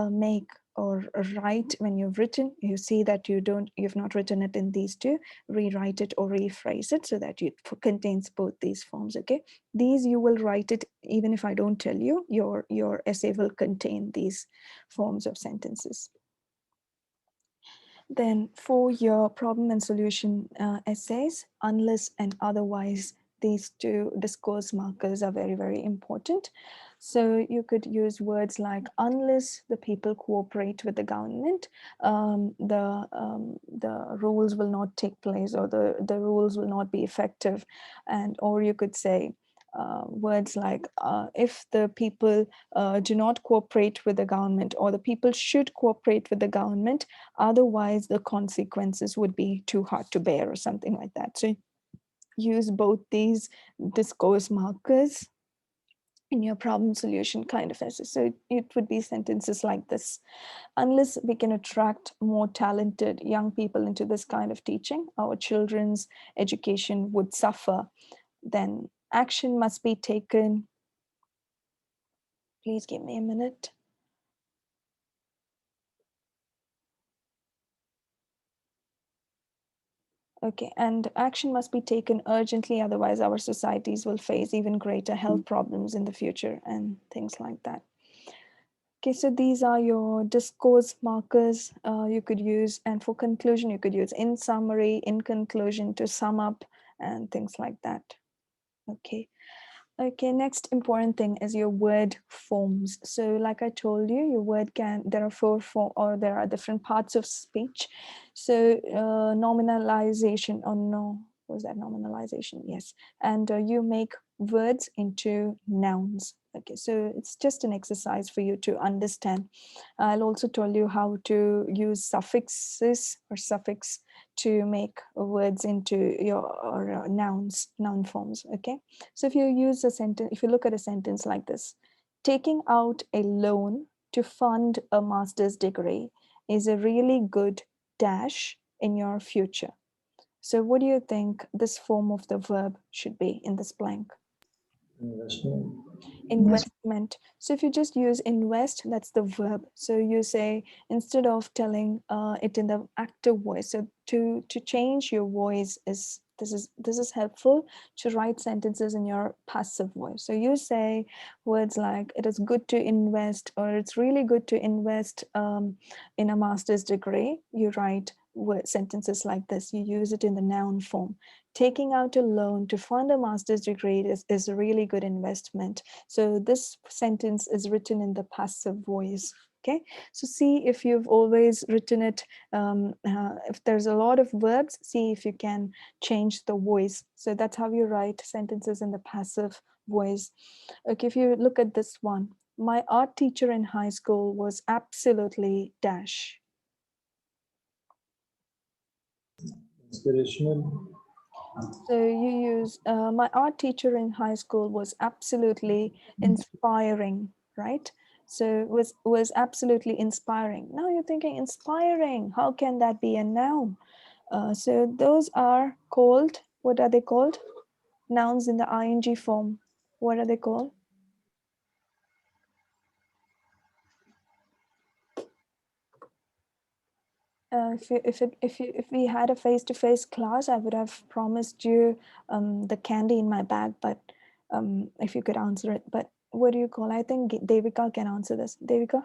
A: make or write when you've written. You see that you've not written it in these two. Rewrite it or rephrase it so that it contains both these forms. Okay. These you will write it even if I don't tell you. Your essay will contain these forms of sentences. Then for your problem and solution essays, unless and otherwise, these two discourse markers are very, very important. So you could use words like unless the people cooperate with the government, the rules will not take place, or the rules will not be effective. Or you could say words like if the people do not cooperate with the government, or the people should cooperate with the government, otherwise the consequences would be too hard to bear, or something like that. So use both these discourse markers in your problem solution kind of essay. So it would be sentences like this. Unless we can attract more talented young people into this kind of teaching, our children's education would suffer. Then action must be taken. Please give me a minute. Okay, and action must be taken urgently, otherwise our societies will face even greater health problems in the future and things like that. Okay, so these are your discourse markers you could use, and for conclusion, you could use in summary, in conclusion, to sum up, and things like that. Okay. Okay, next important thing is your word forms. So like I told you, your word there are there are different parts of speech. So nominalization, or no, was that nominalization? Yes. And you make words into nouns. Okay, so it's just an exercise for you to understand. I'll also tell you how to use suffixes or suffix to make words into your nouns, noun forms. Okay, so if you use a sentence, if you look at a sentence like this, taking out a loan to fund a master's degree is a really good dash in your future. So what do you think this form of the verb should be in this blank?
B: Investment.
A: Investment. So if you just use invest, that's the verb. So you say, instead of telling it in the active voice, so to change your voice is this is helpful to write sentences in your passive voice. So you say words like, it is good to invest, or it's really good to invest in a master's degree. You write sentences like this. You use it in the noun form. Taking out a loan to fund a master's degree is a really good investment. So this sentence is written in the passive voice. Okay, so see if you've always written it, if there's a lot of verbs, see if you can change the voice. So that's how you write sentences in the passive voice. Okay, if you look at this one, my art teacher in high school was absolutely dash.
B: Inspirational.
A: So you use, my art teacher in high school was absolutely inspiring, right? So was absolutely inspiring. Now you're thinking, inspiring, how can that be a noun? So those are called, what are they called? Nouns in the ing form. What are they called? If we had a face-to-face class, I would have promised you the candy in my bag, but if you could answer it. But what do you call? I think Devika can answer this. Devika?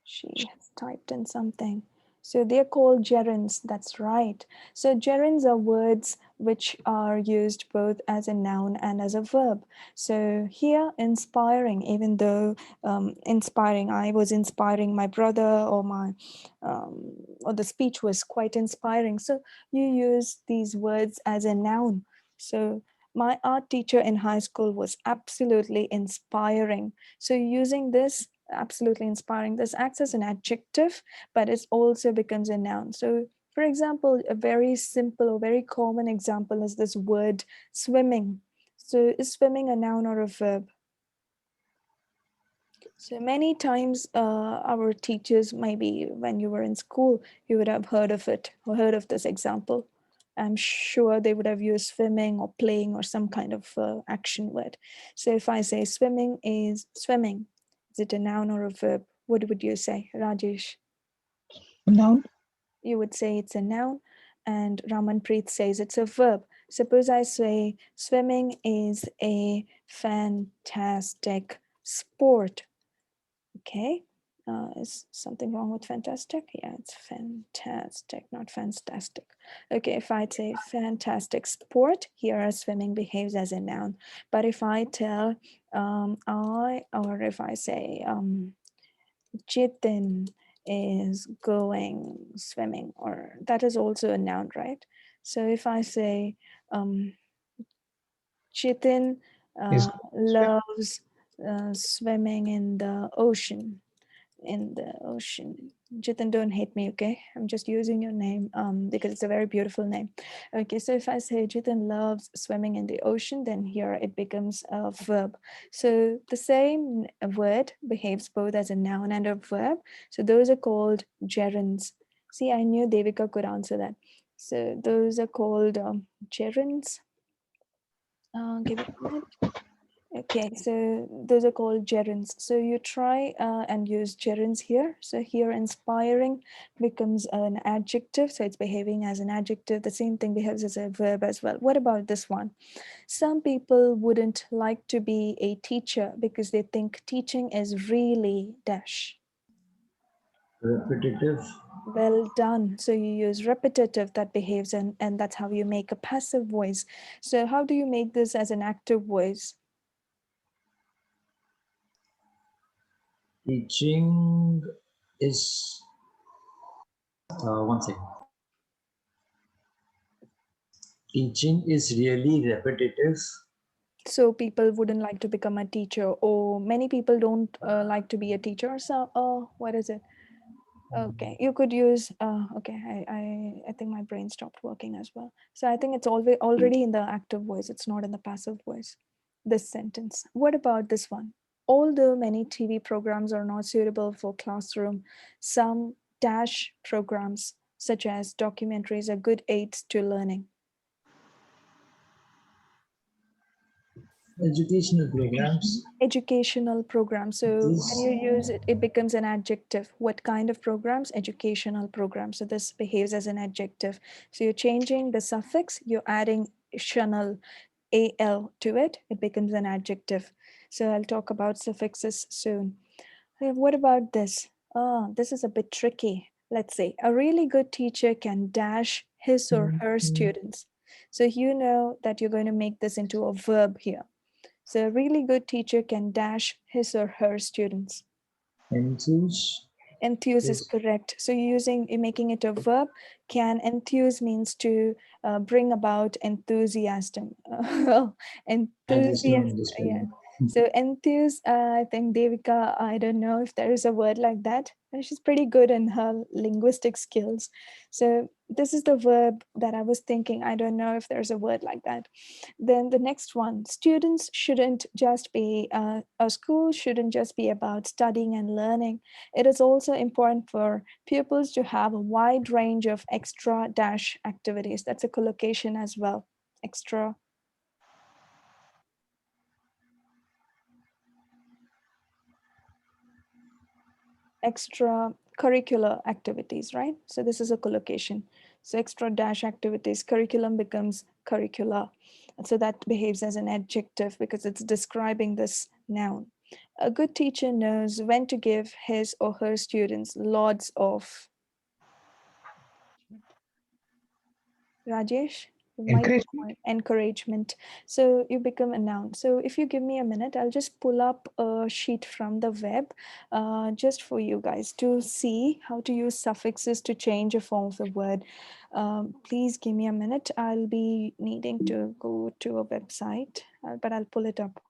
A: She has typed in something. So they're called gerunds. That's right. So gerunds are words which are used both as a noun and as a verb. So here, inspiring, even though inspiring, I was inspiring my brother, or or the speech was quite inspiring. So you use these words as a noun. So my art teacher in high school was absolutely inspiring. So using this, absolutely inspiring, this acts as an adjective, but it also becomes a noun. So for example, a very simple or very common example is this word swimming. So is swimming a noun or a verb? So many times our teachers, maybe when you were in school, you would have heard of it or heard of this example. I'm sure they would have used swimming or playing or some kind of action word. So if I say swimming is swimming, is it a noun or a verb? What would you say, Rajesh?
C: Noun.
A: You would say it's a noun, and Ramanpreet says it's a verb. Suppose I say swimming is a fantastic sport. Okay, is something wrong with fantastic? Yeah, it's fantastic, not fantastic. Okay, if I say fantastic sport, here swimming behaves as a noun. But if I tell or if I say Jitin is going swimming, or that is also a noun, right? So if I say Jitin
C: Is
A: loves swimming in the ocean, in the ocean. Jitin, don't hate me, okay? I'm just using your name because it's a very beautiful name. Okay, so if I say Jitin loves swimming in the ocean, then here it becomes a verb. So the same word behaves both as a noun and a verb. So those are called gerunds. See, I knew Devika could answer that. So those are called gerunds. Give it a minute. Okay, so those are called gerunds. So you try and use gerunds here. So here inspiring becomes an adjective. So it's behaving as an adjective. The same thing behaves as a verb as well. What about this one? Some people wouldn't like to be a teacher because they think teaching is really dash.
B: Repetitive.
A: Well done. So you use repetitive that behaves and that's how you make a passive voice. So how do you make this as an active voice?
B: Teaching is one second. Teaching is really repetitive.
A: So people wouldn't like to become a teacher, or many people don't like to be a teacher. So what is it? Okay, you could use okay, I think my brain stopped working as well. So I think it's always already in the active voice, it's not in the passive voice, this sentence. What about this one? Although many TV programs are not suitable for classroom, some dash programs such as documentaries are good aids to learning.
B: Educational programs.
A: Educational program. So when
B: This
A: you use it, it becomes an adjective. What kind of programs? Educational program. So this behaves as an adjective. So you're changing the suffix, you're adding tional al to it, it becomes an adjective. So I'll talk about suffixes soon. What about this? This is a bit tricky. Let's say a really good teacher can dash his or her students. So you know that you're going to make this into a verb here. So a really good teacher can dash his or her students.
B: enthuse
A: Enthuse is
B: is
A: correct. So you're making it a verb. Can enthuse means to bring about enthusiasm.
B: I just
A: Enthusiasm,
B: learned the
A: yeah.
B: spelling.
A: So enthuse, I think Devika, I don't know if there is a word like that. She's pretty good in her linguistic skills. So this is the verb that I was thinking. I don't know if there's a word like that. Then the next one, students shouldn't just be, a school shouldn't just be about studying and learning. It is also important for pupils to have a wide range of extra dash activities. That's a collocation as well. Extra extracurricular activities, right? So this is a collocation. So extra dash activities, curriculum becomes curricula. And so that behaves as an adjective because it's describing this noun. A good teacher knows when to give his or her students lots of Rajesh, you might be
C: Encouragement.
A: quiet. Encouragement. So you become a noun. So if you give me a minute, I'll just pull up a sheet from the web just for you guys to see how to use suffixes to change a form of the word. Please give me a minute. I'll be needing to go to a website, but I'll pull it up.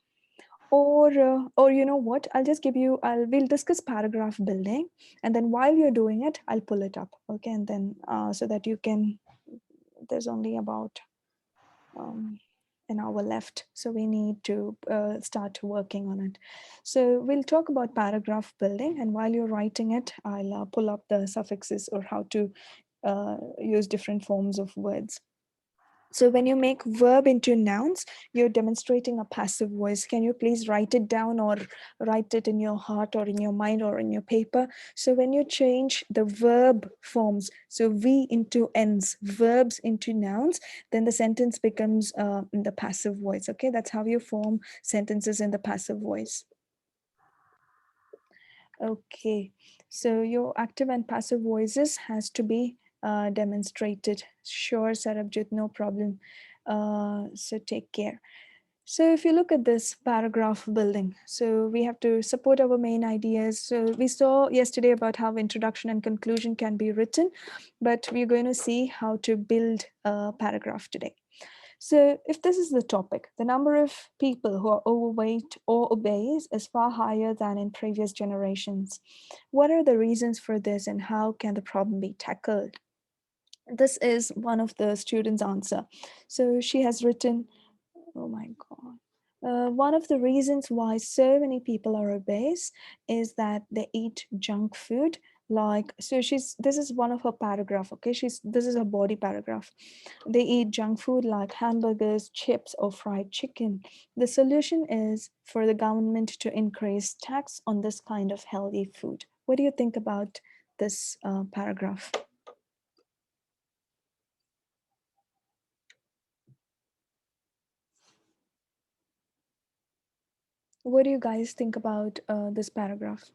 A: Or you know what? I'll just give you. We'll discuss paragraph building, and then while you're doing it, I'll pull it up. Okay, and then so that you can, there's only about an hour left, so we need to start working on it. So we'll talk about paragraph building, and while you're writing it, I'll pull up the suffixes or how to use different forms of words. So when you make verb into nouns, you're demonstrating a passive voice. Can you please write it down or write it in your heart or in your mind or in your paper? So when you change the verb forms, so V into N's, verbs into nouns, then the sentence becomes in the passive voice. Okay, that's how you form sentences in the passive voice. Okay, so your active and passive voices has to be demonstrated. Sure, Sarabjit, no problem. So take care. So if you look at this paragraph building, so we have to support our main ideas. So we saw yesterday about how introduction and conclusion can be written, but we're going to see how to build a paragraph today. So if this is the topic, the number of people who are overweight or obese is far higher than in previous generations. What are the reasons for this and how can the problem be tackled? This is one of the students' answer. So she has written, oh my God. One of the reasons why so many people are obese is that they eat junk food. Like, so this is one of her paragraph. Okay, this is her body paragraph. They eat junk food like hamburgers, chips, or fried chicken. The solution is for the government to increase tax on this kind of healthy food. What do you think about this paragraph? What do you guys think about this paragraph?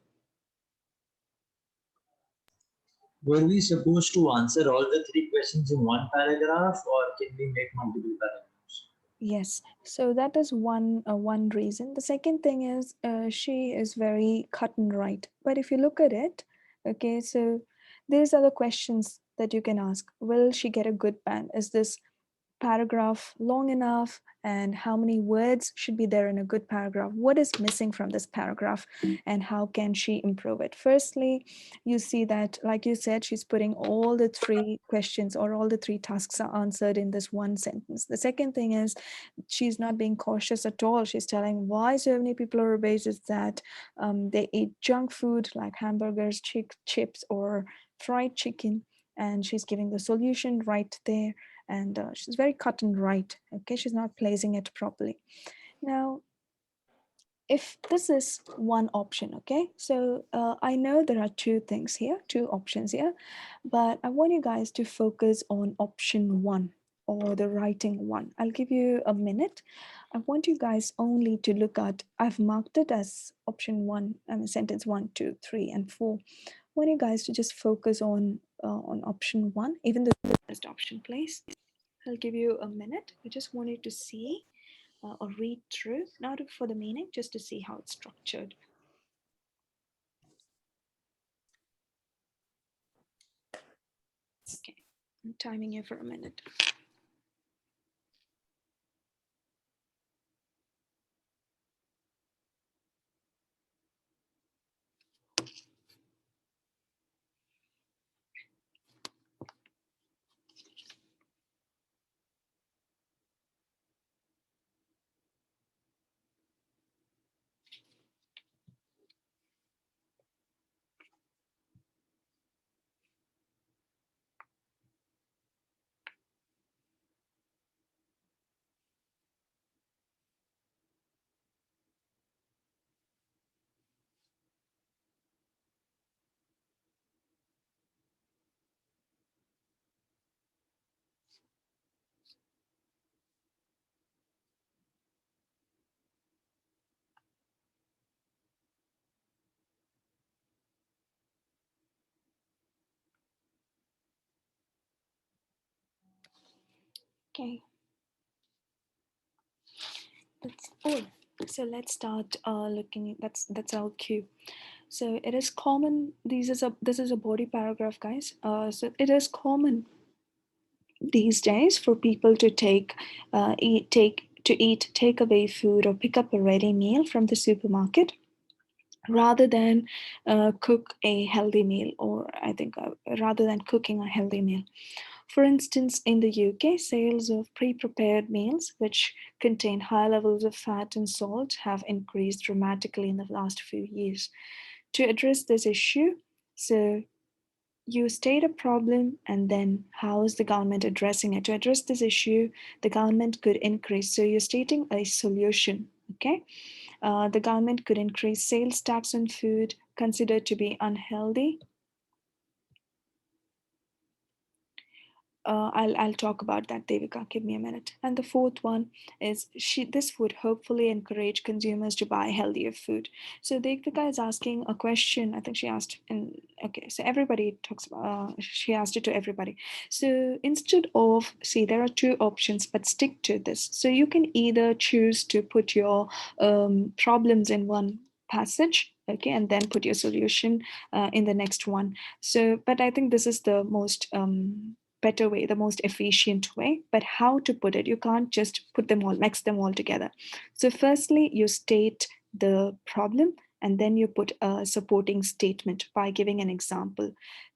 B: Were we supposed to answer all the three questions in one paragraph, or can we make multiple paragraphs?
A: Yes, so that is one reason. The second thing is she is very cut and right. But if you look at it, okay, so these are the questions that you can ask. Will she get a good band? Is this paragraph long enough, and how many words should be there in a good paragraph? What is missing from this paragraph and how can she improve it? Firstly, you see that, like you said, she's putting all the three questions or all the three tasks are answered in this one sentence. The second thing is she's not being cautious at all. She's telling why so many people are obese is that they eat junk food like hamburgers, chips, or fried chicken, and she's giving the solution right there. And she's very cut and right. Okay, she's not placing it properly. Now, if this is one option, okay, so I know there are two things here, two options here, but I want you guys to focus on option one, or the writing one. I'll give you a minute. I want you guys only to look at, I've marked it as option one, I mean sentence 1, 2, 3, and 4. I want you guys to just focus on option one, even though the first option, please. I'll give you a minute. I just wanted to see or read through, not for the meaning, just to see how it's structured. Okay, I'm timing you for a minute. Okay, that's all. So let's start looking. That's our cue. So it is common. This is a body paragraph, guys. So it is common these days for people to eat takeaway food or pick up a ready meal from the supermarket rather than cook a healthy meal, or I think rather than cooking a healthy meal. For instance, in the UK, sales of pre-prepared meals which contain high levels of fat and salt have increased dramatically in the last few years. To address this issue, so you state a problem and then how is the government addressing it? To address this issue, the government could increase. So you're stating a solution, okay? The government could increase sales tax on food considered to be unhealthy. I'll talk about that, Devika. Give me a minute. And the fourth one is this would hopefully encourage consumers to buy healthier food. So Devika is asking a question. I think she asked, and okay, so everybody talks about. She asked it to everybody. So instead of, see, there are two options, but stick to this. So you can either choose to put your problems in one passage, okay, and then put your solution in the next one. So, but I think this is the most better way, the most efficient way. But how to put it, you can't just put them all, mix them all together. So firstly, you state the problem, and then you put a supporting statement by giving an example.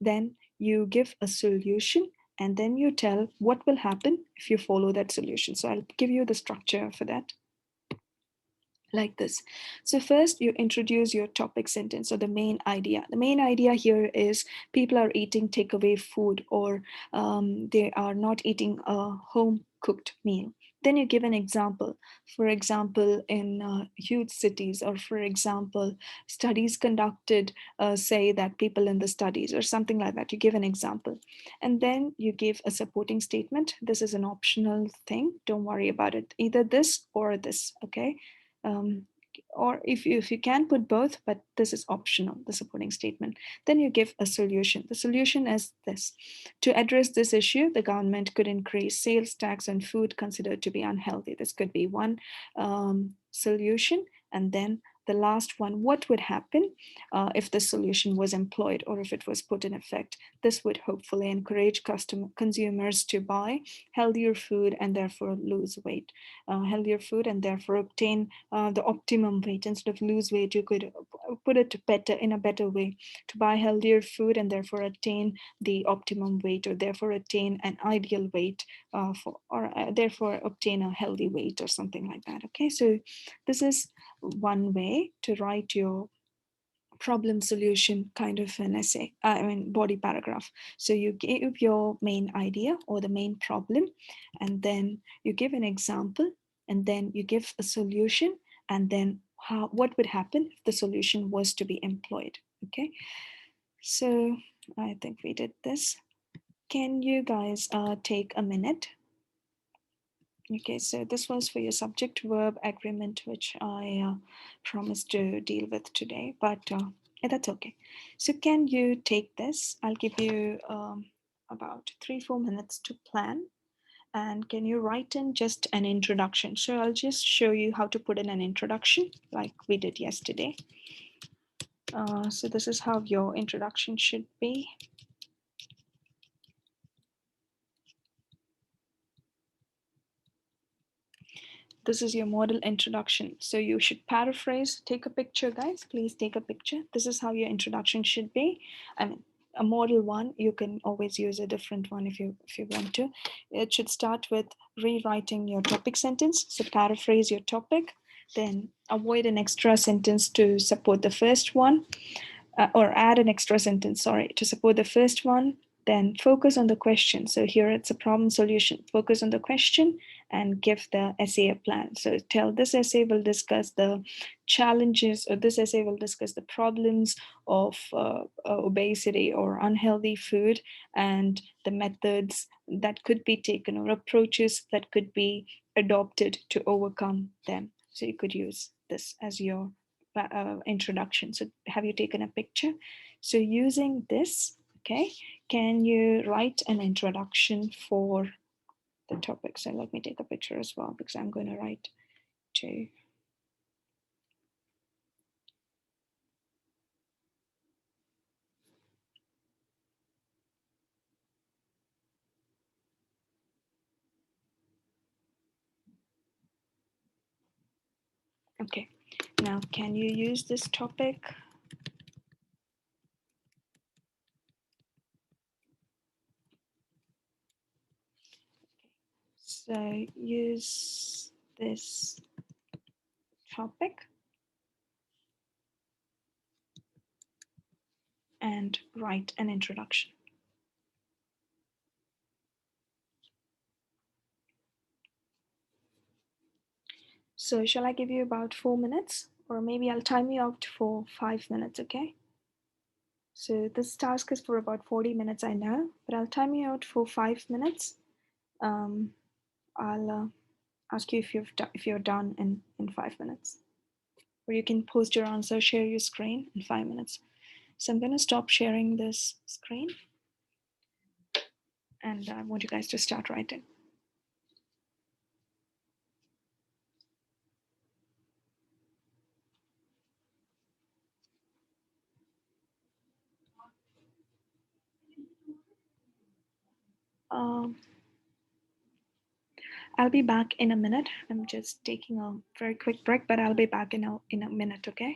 A: Then you give a solution, and then you tell what will happen if you follow that solution. So I'll give you the structure for that like this. So first you introduce your topic sentence or the main idea. The main idea here is people are eating takeaway food, or they are not eating a home cooked meal. Then you give an example. For example, in huge cities, or for example, studies conducted say that people in the studies, or something like that. You give an example. And then you give a supporting statement. This is an optional thing. Don't worry about it. Either this or this, okay? Um, or if you can put both, but this is optional, the supporting statement. Then you give a solution. The solution is this: to address this issue, the government could increase sales tax on food considered to be unhealthy. This could be one solution. And then the last one, what would happen if the solution was employed, or if it was put in effect? This would hopefully encourage consumers to buy healthier food and therefore lose weight. Healthier food and therefore obtain the optimum weight. Instead of lose weight, you could put it better, in a better way, to buy healthier food and therefore attain the optimum weight, or therefore attain an ideal weight, therefore obtain a healthy weight, or something like that. Okay, so this is one way to write your problem solution kind of an essay, body paragraph. So you give your main idea or the main problem, and then you give an example, and then you give a solution, and then what would happen if the solution was to be employed. Okay, so I think we did this. Can you guys take a minute? Okay, so this was for your subject verb agreement, which I promised to deal with today, but that's okay. So can you take this? I'll give you about 3-4 minutes to plan. And can you write in just an introduction? So I'll just show you how to put in an introduction like we did yesterday. So this is how your introduction should be. This is your model introduction. So you should paraphrase, take a picture, guys. Please take a picture. This is how your introduction should be. I mean, a model one, you can always use a different one if you want to. It should start with rewriting your topic sentence. So paraphrase your topic, then avoid an extra sentence to support the first one, or add an extra sentence, sorry, to support the first one. Then focus on the question. So here it's a problem solution. Focus on the question and give the essay a plan. So tell this essay will discuss the challenges, or this essay will discuss the problems of obesity or unhealthy food, and the methods that could be taken, or approaches that could be adopted to overcome them. So you could use this as your introduction. So have you taken a picture? So using this, okay, can you write an introduction for the topic? So let me take a picture as well, because I'm going to write to. Okay, now can you use this topic? So use this topic and write an introduction. So shall I give you about 4 minutes, or maybe I'll time you out for 5 minutes, okay? So this task is for about 40 minutes, I know, but I'll time you out for 5 minutes. I'll ask you if you're done in 5 minutes, or you can post your answer, share your screen in 5 minutes. So I'm going to stop sharing this screen, and I want you guys to start writing. I'll be back in a minute. I'm just taking a very quick break, but I'll be back in a minute, okay?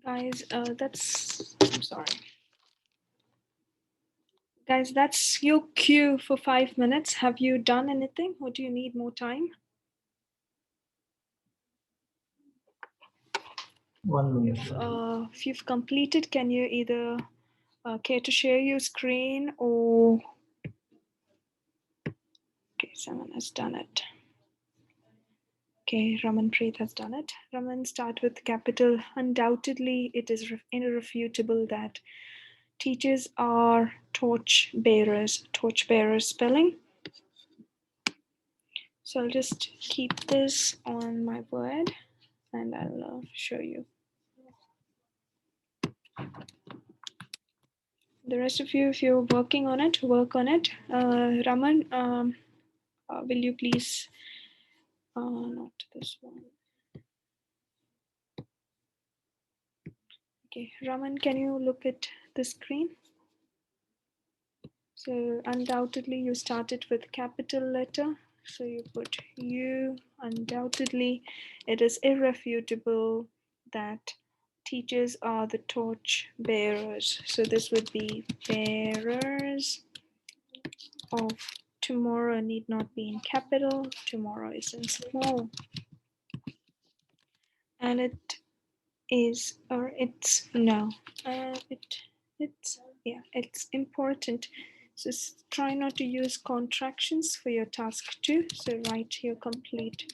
A: Guys, I'm sorry. Guys, that's your cue for 5 minutes. Have you done anything or do you need more time?
B: 1 minute.
A: If you've completed, can you either Care to share your screen or? Okay, someone has done it. Okay, Ramanpreet has done it. Raman, start with capital. Undoubtedly, it is irrefutable that teachers are torch bearers. Torch bearers spelling. So I'll just keep this on my Word and I'll show you. The rest of you, if you're working on it, work on it. Raman, will you please, not this one. Okay, Raman, can you look at the screen? So undoubtedly you started with capital letter. So you put U. Undoubtedly, it is irrefutable that teachers are the torch bearers. So this would be bearers of tomorrow. Need not be in capital. Tomorrow is in small. And it is, or it's, no, it's important. So try not to use contractions for your task 2. So write your complete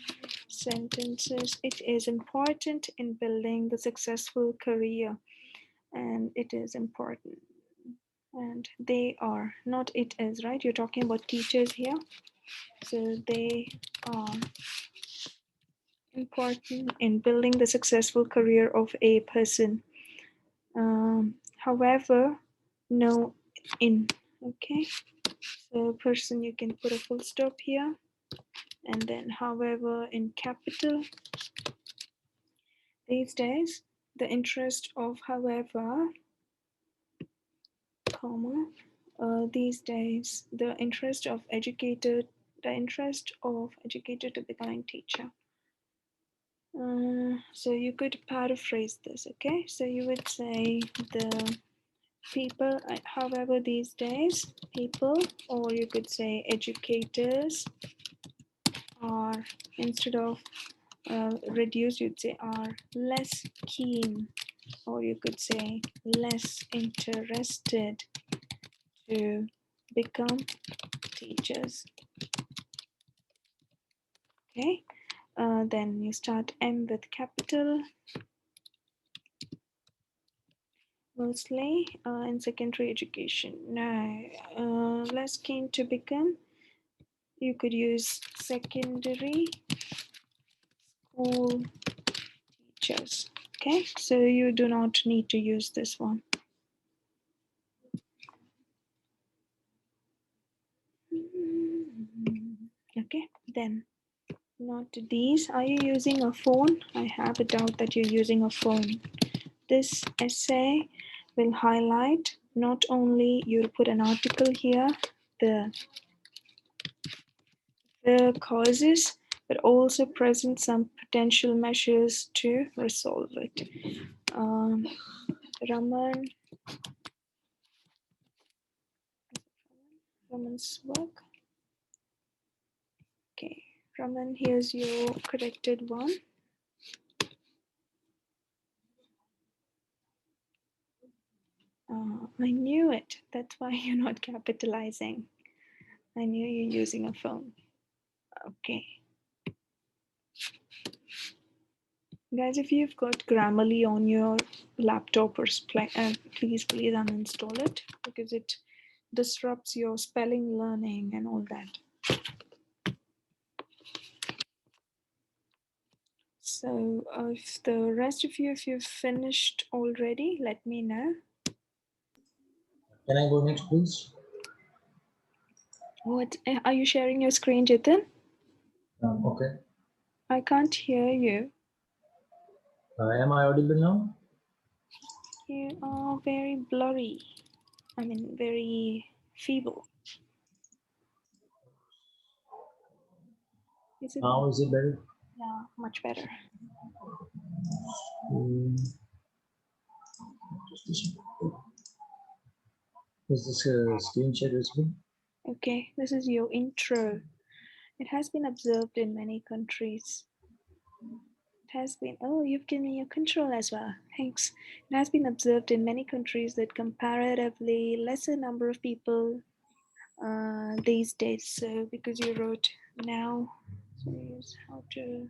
A: sentences. It is important in building the successful career, and it is important. And they are, not it is, right? You're talking about teachers here. So they are important in building the successful career of a person. However, no in, okay? So person, you can put a full stop here. And then however in capital. These days, the interest of however, comma, these days, the interest of educator to becoming teacher. So you could paraphrase this, okay? So you would say the people, however, these days, people, or you could say educators are, instead of reduce, you'd say are less keen, or you could say less interested to become teachers. Okay, then you start M with capital. Mostly in secondary education. Now, less keen to become, you could use secondary school teachers. Okay, so you do not need to use this one. Okay, then not these. Are you using a phone? I have a doubt that you're using a phone. This essay will highlight not only, you'll put an article here, the causes, but also present some potential measures to resolve it. Raman's work. Okay, Raman, here's your corrected one. I knew it. That's why you're not capitalizing. I knew you're using a phone. Okay. Guys, if you've got Grammarly on your laptop or please uninstall it, because it disrupts your spelling learning and all that. So if the rest of you, if you've finished already, let me know.
B: Can I go next, please?
A: What are you sharing your screen, Jitin?
B: Okay.
A: I can't hear you.
B: Am I audible now?
A: You are very blurry. I mean, very feeble. Is it?
B: Now is it better?
A: Yeah, much better.
B: Is this screen share visible?
A: Okay, this is your intro. It has been observed in many countries. It has been, oh, you've given me your control as well. Thanks. It has been observed in many countries that comparatively lesser number of people these days. So because you wrote now, so use how to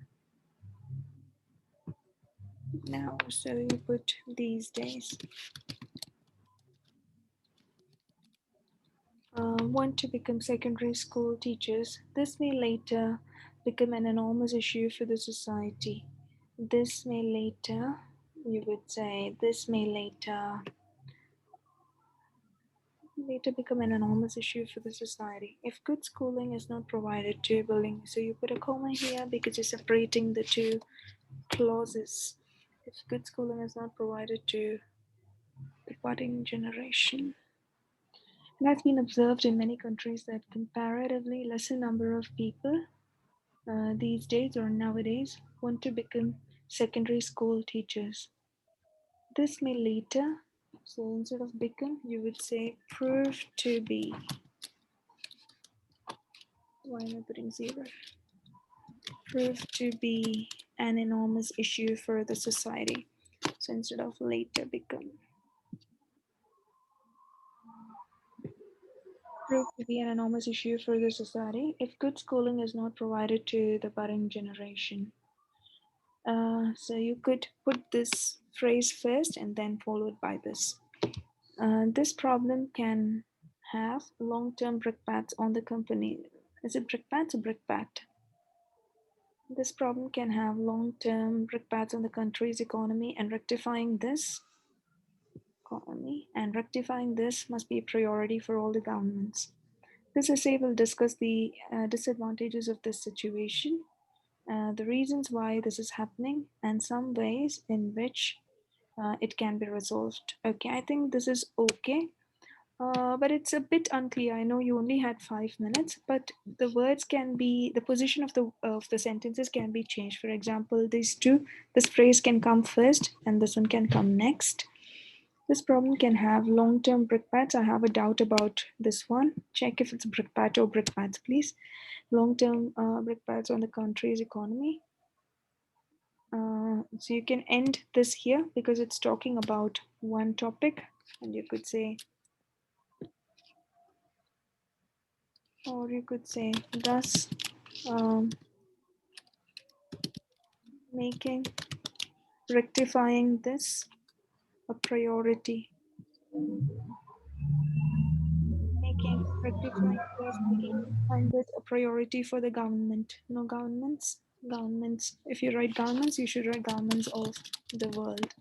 A: now, so you put these days. Want to become secondary school teachers. This may later become an enormous issue for the society. This may later, you would say, this may later become an enormous issue for the society. If good schooling is not provided to bullying, so you put a comma here because you're separating the two clauses. If good schooling is not provided to the budding generation. It has been observed in many countries that comparatively lesser number of people these days or nowadays want to become secondary school teachers. This may later, so instead of become, you would say prove to be. Why am I putting zero? Prove to be an enormous issue for the society. So instead of later become. Prove to be an enormous issue for the society if good schooling is not provided to the budding generation. So you could put this phrase first and then followed by this. This problem can have long-term brickbats on the company. Is it brickbats or brickbat? This problem can have long-term brickbats on the country's economy, and rectifying this must be a priority for all the governments. This essay will discuss the disadvantages of this situation, the reasons why this is happening, and some ways in which it can be resolved. Okay, I think this is okay. But it's a bit unclear. I know you only had 5 minutes, but the words can be, the position of the sentences can be changed. For example, these two, this phrase can come first and this one can come next. This problem can have long-term brickbats. I have a doubt about this one. Check if it's brickbat or brickbats, please. Long-term brickbats on the country's economy. So you can end this here because it's talking about one topic, and you could say, or you could say, thus making rectifying this a priority. Making rectifying this a priority for the government. No governments. Governments. If you write governments, you should write governments of the world.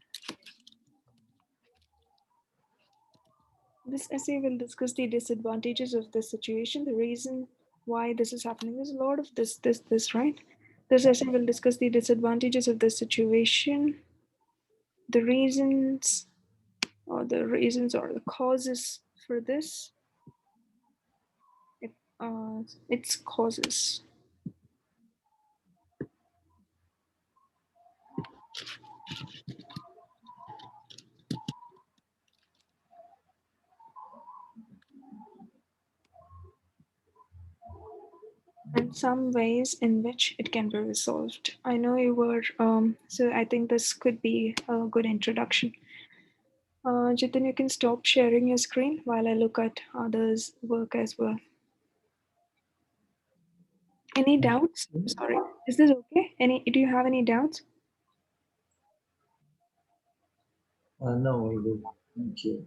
A: This essay will discuss the disadvantages of this situation, the reason why this is happening. There's a lot of this, right? This essay will discuss the disadvantages of this situation, the reasons or the causes for this. Its causes. And some ways in which it can be resolved. I know you were, so I think this could be a good introduction. Jitin, you can stop sharing your screen while I look at others' work as well. Any doubts? Sorry, is this okay? Do you have any doubts?
B: No, all good. Thank you.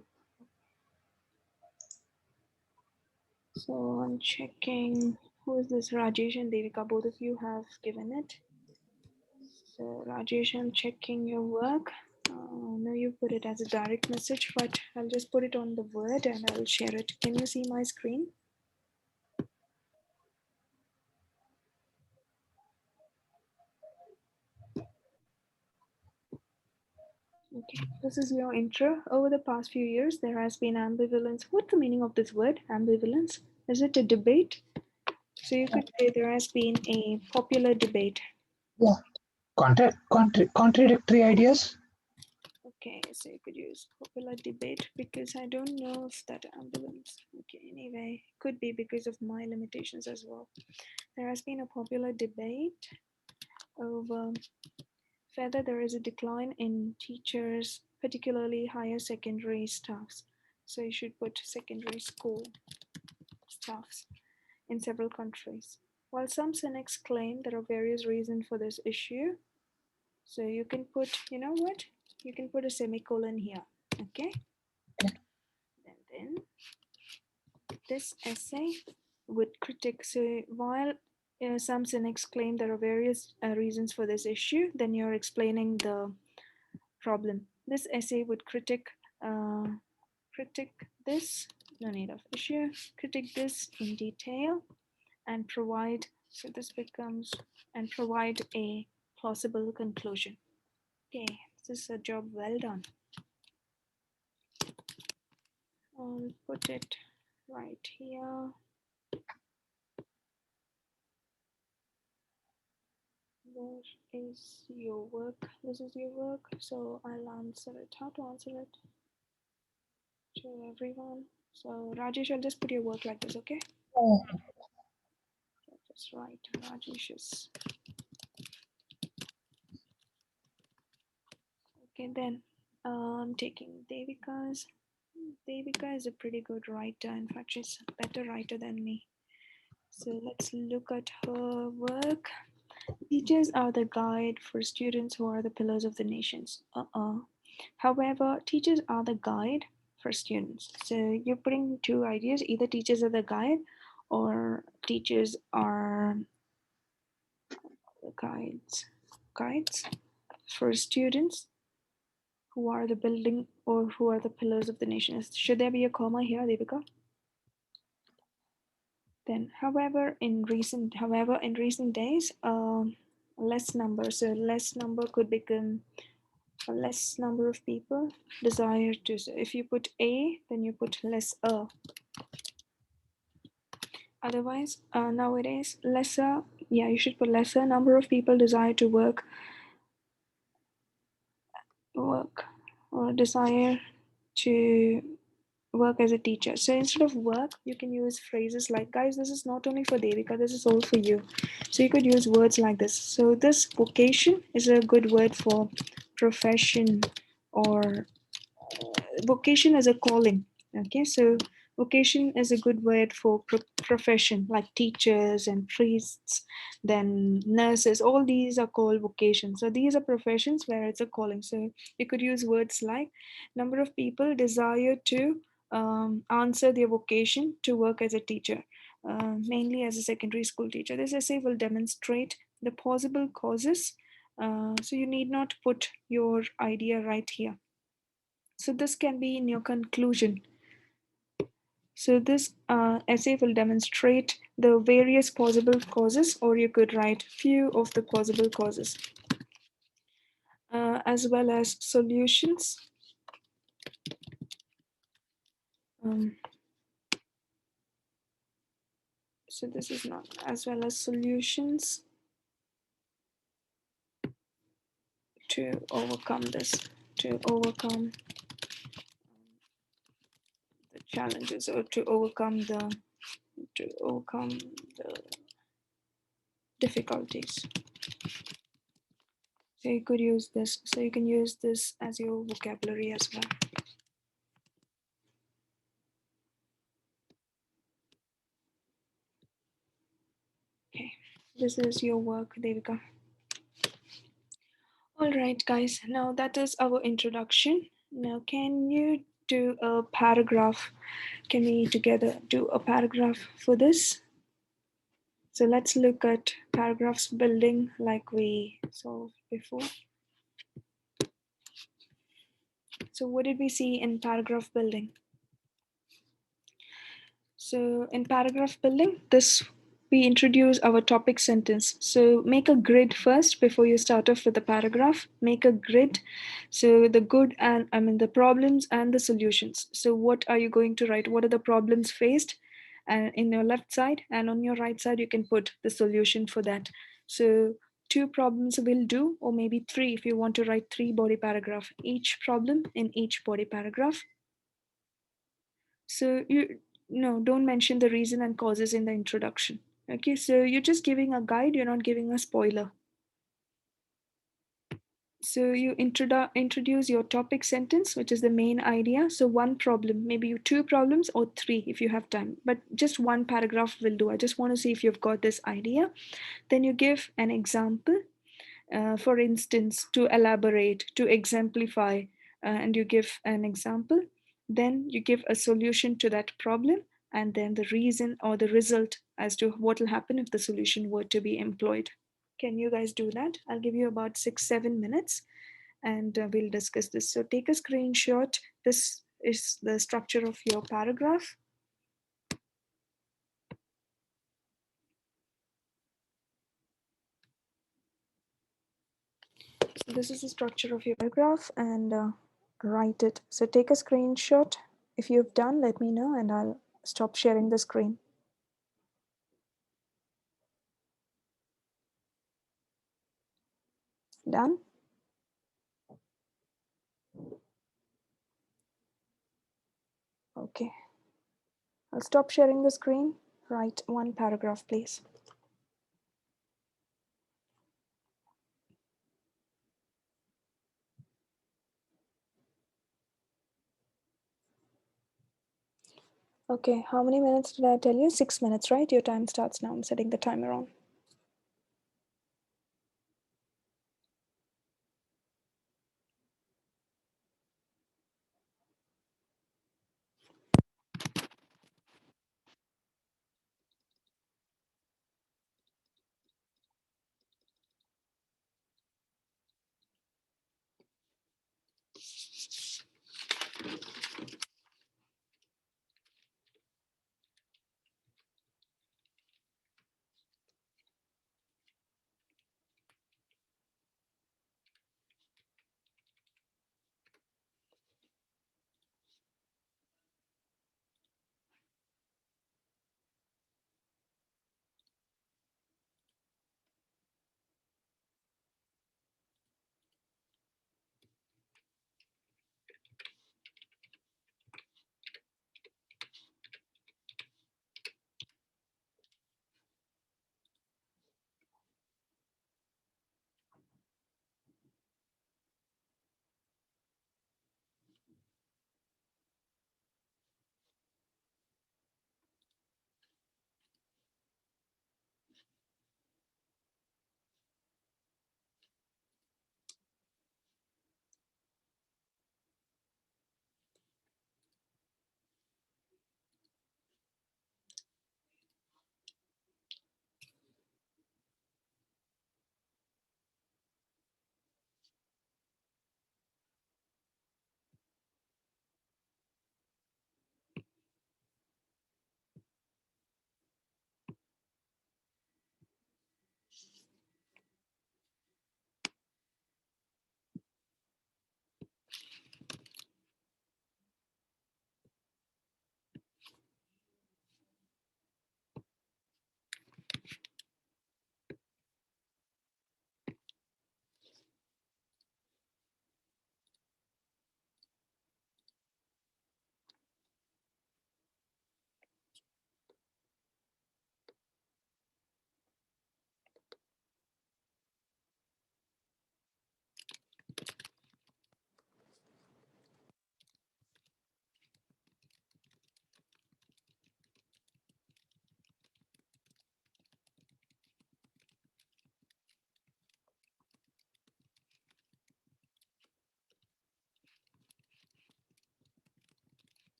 A: So I'm checking, who is this? Rajesh and Devika, both of you have given it. So Rajesh, I'm checking your work. No, you put it as a direct message, but I'll just put it on the Word and I'll share it. Can you see my screen? Okay, this is your intro. Over the past few years, there has been ambivalence. What's the meaning of this word, ambivalence? Is it a debate? So you could say there has been a popular debate.
C: Yeah. Contradictory ideas.
A: Okay, so you could use popular debate because I don't know if that ambivalence. Okay, anyway, could be because of my limitations as well. There has been a popular debate over Further, there is a decline in teachers, particularly higher secondary staffs. So you should put secondary school staffs in several countries. While some cynics claim there are various reasons for this issue, so you can put, you know what? You can put a semicolon here, okay? And then this essay would critique, so while some cynics claim there are various reasons for this issue, then you're explaining the problem. This essay would critique this, no need of issue, critique this in detail and provide, so this becomes, and provide a plausible conclusion. Okay, this is a job well done. I'll put it right here. Where is your work? This is your work, so I'll answer it. How to answer it to everyone? So Rajesh, I'll just put your work like this, okay? Just write Rajesh's. Okay, then I'm taking Devika's. Devika is a pretty good writer. In fact, she's a better writer than me. So let's look at her work. Teachers are the guide for students who are the pillars of the nations. However, teachers are the guide for students. So you're putting two ideas, either teachers are the guide or teachers are the guides for students who are the building or who are the pillars of the nations. Should there be a comma here, Devika? Then, however, in recent days, less number. So less number could become a less number of people desire to. So if you put a, then you put less a. Otherwise, nowadays, lesser. Yeah, you should put lesser number of people desire to work or desire to work as a teacher. So instead of work, you can use phrases like, guys, this is not only for Devika, this is all for you. So you could use words like this. So this vocation is a good word for profession, or vocation is a calling. Okay, so vocation is a good word for profession, like teachers and priests, then nurses. All these are called vocations. So these are professions where it's a calling. So you could use words like number of people desire to answer their vocation to work as a teacher, mainly as a secondary school teacher. This essay will demonstrate the possible causes. So you need not put your idea right here. So this can be in your conclusion. So this essay will demonstrate the various possible causes, or you could write few of the possible causes, as well as solutions. So this is not, as well as solutions to overcome this, to overcome the challenges, or to overcome the difficulties. So you could use this. So you can use this as your vocabulary as well. Okay, this is your work, Devika. All right, guys. Now that is our introduction. Now, can you do a paragraph? Can we together do a paragraph for this? So let's look at paragraphs building like we saw before. So what did we see in paragraph building? So in paragraph building, we introduce our topic sentence. So make a grid first before you start off with the paragraph. Make a grid. So the the problems and the solutions. So what are you going to write? What are the problems faced? And in your left side, and on your right side, you can put the solution for that. So 2 problems will do, or maybe 3 if you want to write 3 body paragraph. Each problem in each body paragraph. So don't mention the reason and causes in the introduction. Okay, so you're just giving a guide, you're not giving a spoiler. So you introduce your topic sentence, which is the main idea. So one problem, maybe you 2 problems or 3 if you have time, but just one paragraph will do. I just want to see if you've got this idea. Then you give an example, for instance, to elaborate, to exemplify, and you give an example. Then you give a solution to that problem, and then the reason or the result as to what will happen if the solution were to be employed. Can you guys do that? I'll give you about 6-7 minutes and we'll discuss this. So take a screenshot. This is the structure of your paragraph. So this is the structure of your paragraph and write it. So take a screenshot. If you've done, let me know and I'll stop sharing the screen. Done? Okay. I'll stop sharing the screen. Write one paragraph, please. Okay, how many minutes did I tell you? 6 minutes, right? Your time starts now. I'm setting the timer on.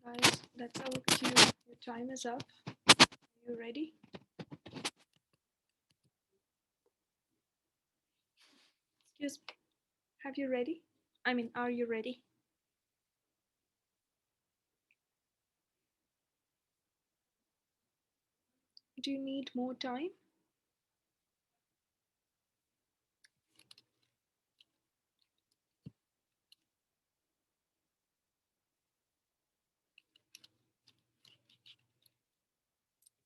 A: Guys, that's our cue. Your time is up. Are you ready? Excuse me. Have you ready? I mean, are you ready? Do you need more time?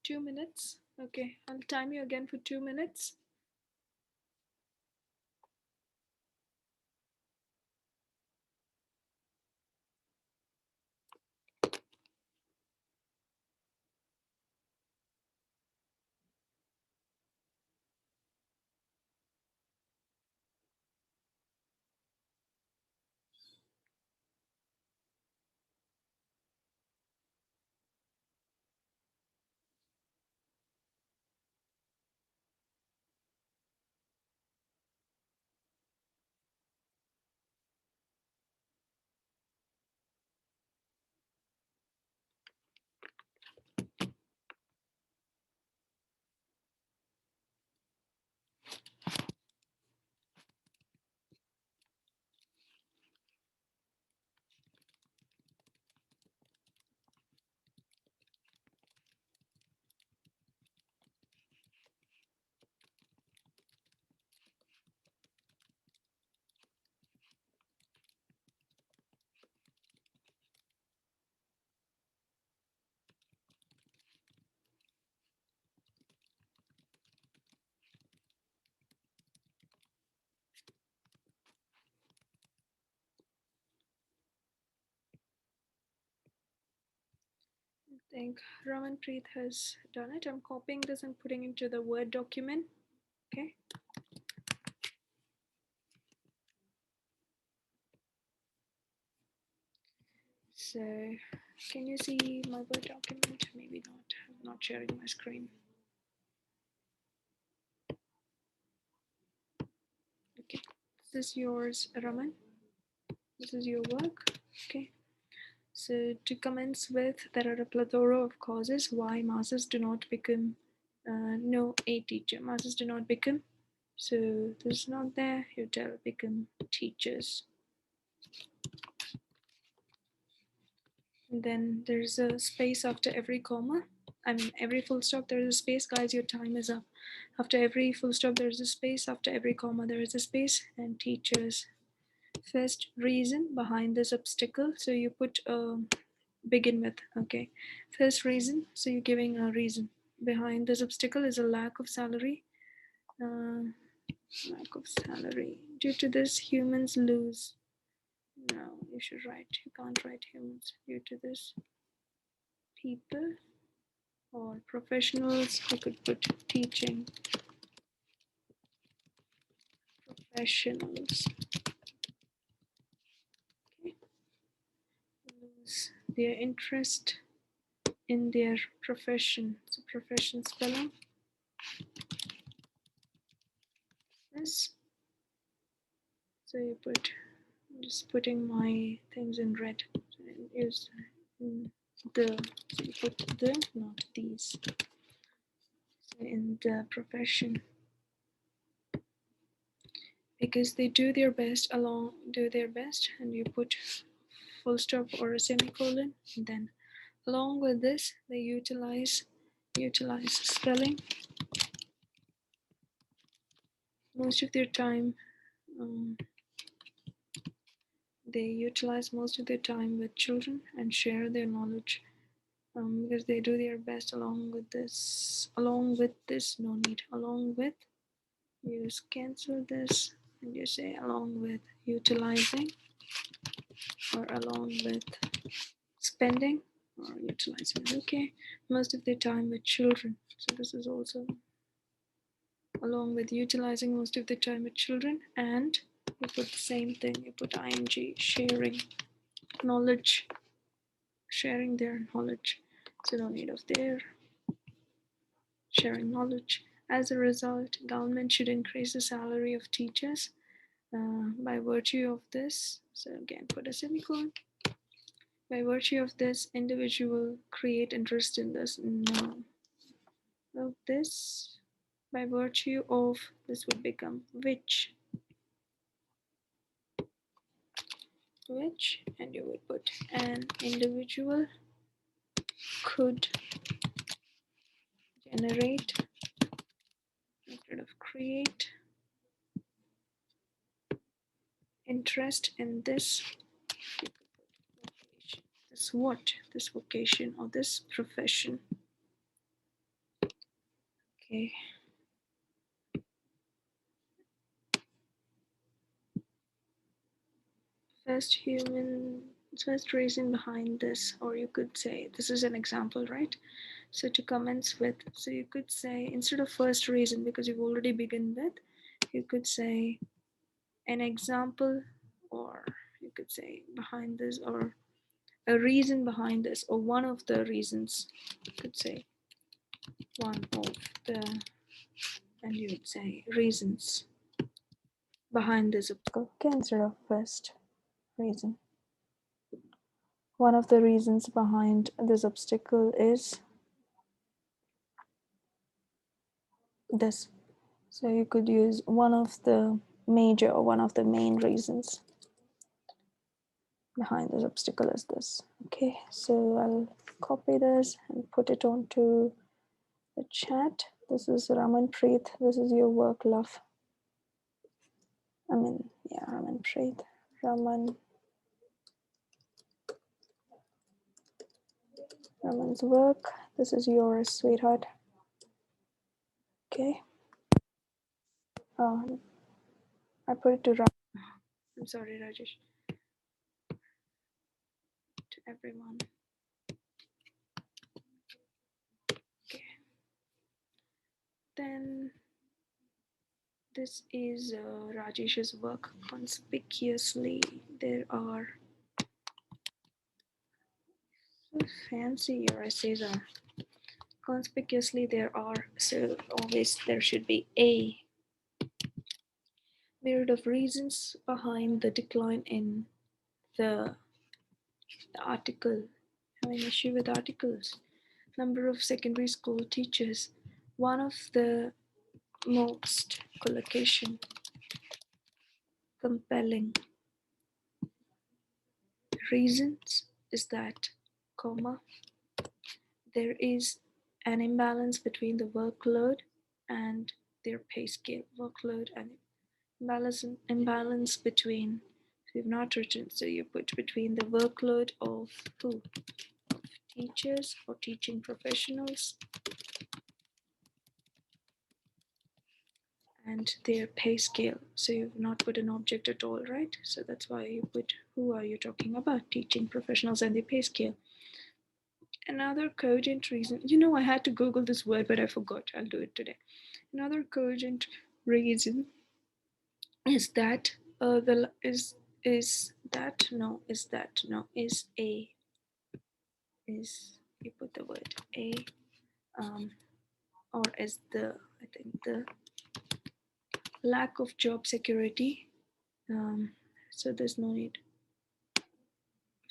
A: Two minutes? Okay, I'll time you again for 2 minutes. I think Ramanpreet has done it. I'm copying this and putting into the Word document. Okay. So, can you see my Word document? Maybe not. I'm not sharing my screen. Okay. This is yours, Raman. This is your work. Okay. So to commence with, there are a plethora of causes why masses do not become a teacher. Masses do not become. So this is not there. You tell become teachers. And then there's a space after every comma. I mean, every full stop, there is a space. Guys, your time is up. After every full stop, there is a space. After every comma, there is a space. And teachers. First reason behind this obstacle. So you put begin with. Okay. First reason. So you're giving a reason. Behind this obstacle is a lack of salary. Lack of salary. Due to this, humans lose. No, you should write. You can't write humans. Due to this, people or professionals. I could put teaching professionals. Okay. Lose their interest in their profession. So profession spelling. This. So you put. I'm just putting my things in red. So use the. So you put the, not these. So in the profession. Because they do their best and you put full stop or a semicolon, and then along with this they utilize spelling most of their time. They utilize most of their time with children and share their knowledge, because they do their best. Along with this, no need. Along with, you just cancel this and you say along with utilizing, or along with spending, or utilizing. Okay, most of their time with children. So this is also along with utilizing most of the time with children, and you put the same thing. You put ing, sharing knowledge, sharing their knowledge. So no need of their, sharing knowledge. As a result, government should increase the salary of teachers by virtue of this. So again, put a semicolon. By virtue of this, individual create interest in this. No. Of this, by virtue of this would become which, and you would put an individual could generate instead of create interest in this. This what? This vocation or this profession. Okay. First reason behind this, or you could say this is an example, right? So to commence with, so you could say instead of first reason, because you've already begun with, you could say an example, or you could say behind this, or a reason behind this, or one of the reasons. You could say one of the, and you would say reasons behind this obstacle. Okay, instead of first reason. One of the reasons behind this obstacle is this. So you could use one of the major or one of the main reasons behind this obstacle is this. Okay, so I'll copy this and put it onto the chat. This is Raman Preet. This is your work, love. Raman Preet. Raman's work. This is yours, sweetheart. Okay. I put it to Raman. I'm sorry, Rajesh. To everyone. Okay. Then this is Rajesh's work. Conspicuously, there are so fancy your essays are. Conspicuously, there are, so always there should be a myriad of reasons behind the decline in the article. I have an issue with articles. Number of secondary school teachers. One of the most collocation compelling reasons is that, comma, there is an imbalance between the workload and their pay scale. Workload and imbalance between, we've not written, so you put between the workload of who? Of teachers or teaching professionals and their pay scale. So you've not put an object at all, right? So that's why you put who are you talking about? Teaching professionals and their pay scale. Another cogent reason, I had to Google this word, but I forgot. I'll do it today. Another cogent reason is that is you put the word a, or is the, I think, the lack of job security. So there's no need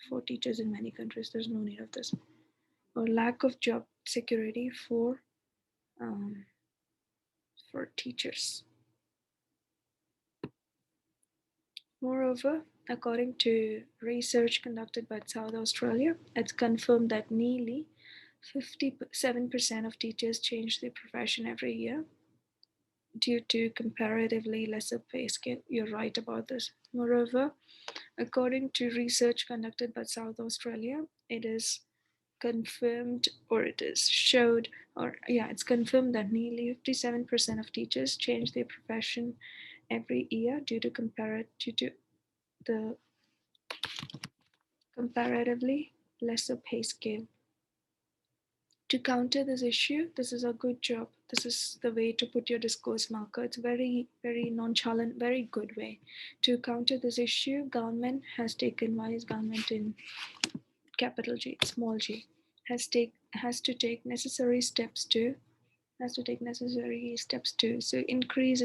A: for teachers in many countries. There's no need of this, or lack of job security for teachers. Moreover, according to research conducted by South Australia, it's confirmed that nearly 57% of teachers change their profession every year due to comparatively lesser pay scale. You're right about this. Moreover, according to research conducted by South Australia, it is confirmed, or it is showed, or yeah, it's confirmed that nearly 57% of teachers change their profession every year due to the comparatively lesser pay scale. To counter this issue, this is a good job. This is the way to put your discourse marker. It's very, very nonchalant, very good way. To counter this issue, government has taken, why is government in capital G, small g, has to take necessary steps to, so increase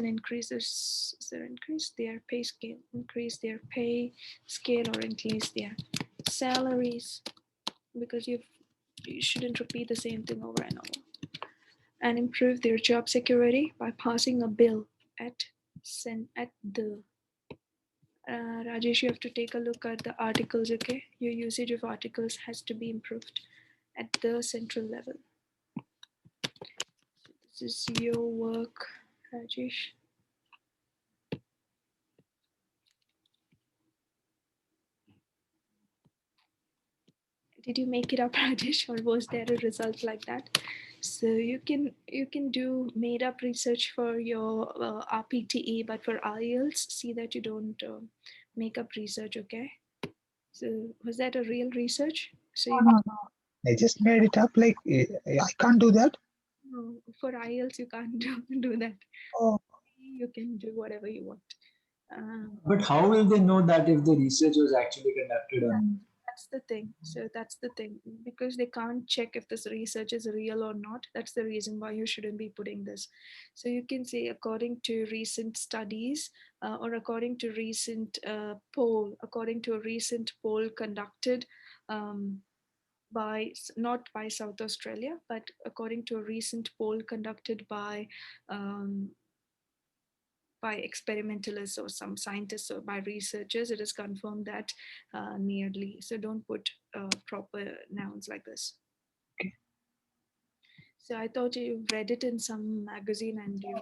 A: their pay scale, increase their pay scale, or increase their salaries, because you shouldn't repeat the same thing over and over. And improve their job security by passing a bill at the. Rajesh, you have to take a look at the articles, okay? Your usage of articles has to be improved at the central level. So this is your work, Rajesh. Did you make it up, Rajesh, or was there a result like that? So you can do made up research for your RPTE, but for IELTS, see that you don't make up research, okay? So was that a real research? So you
C: No. I just made it up. Like I can't do that.
A: no, for IELTS you can't do that.
C: Oh,
A: You can do whatever you want.
B: But how will they know that if the research was actually conducted or not?
A: That's the thing. So that's the thing, because they can't check if this research is real or not. That's the reason why you shouldn't be putting this. So you can say according to recent studies, or according to recent according to a recent poll conducted by, not by South Australia, but according to a recent poll conducted by experimentalists or some scientists or by researchers, it is confirmed that nearly. So don't put proper nouns like this.
C: okay.
A: So I thought you read it in some magazine and you.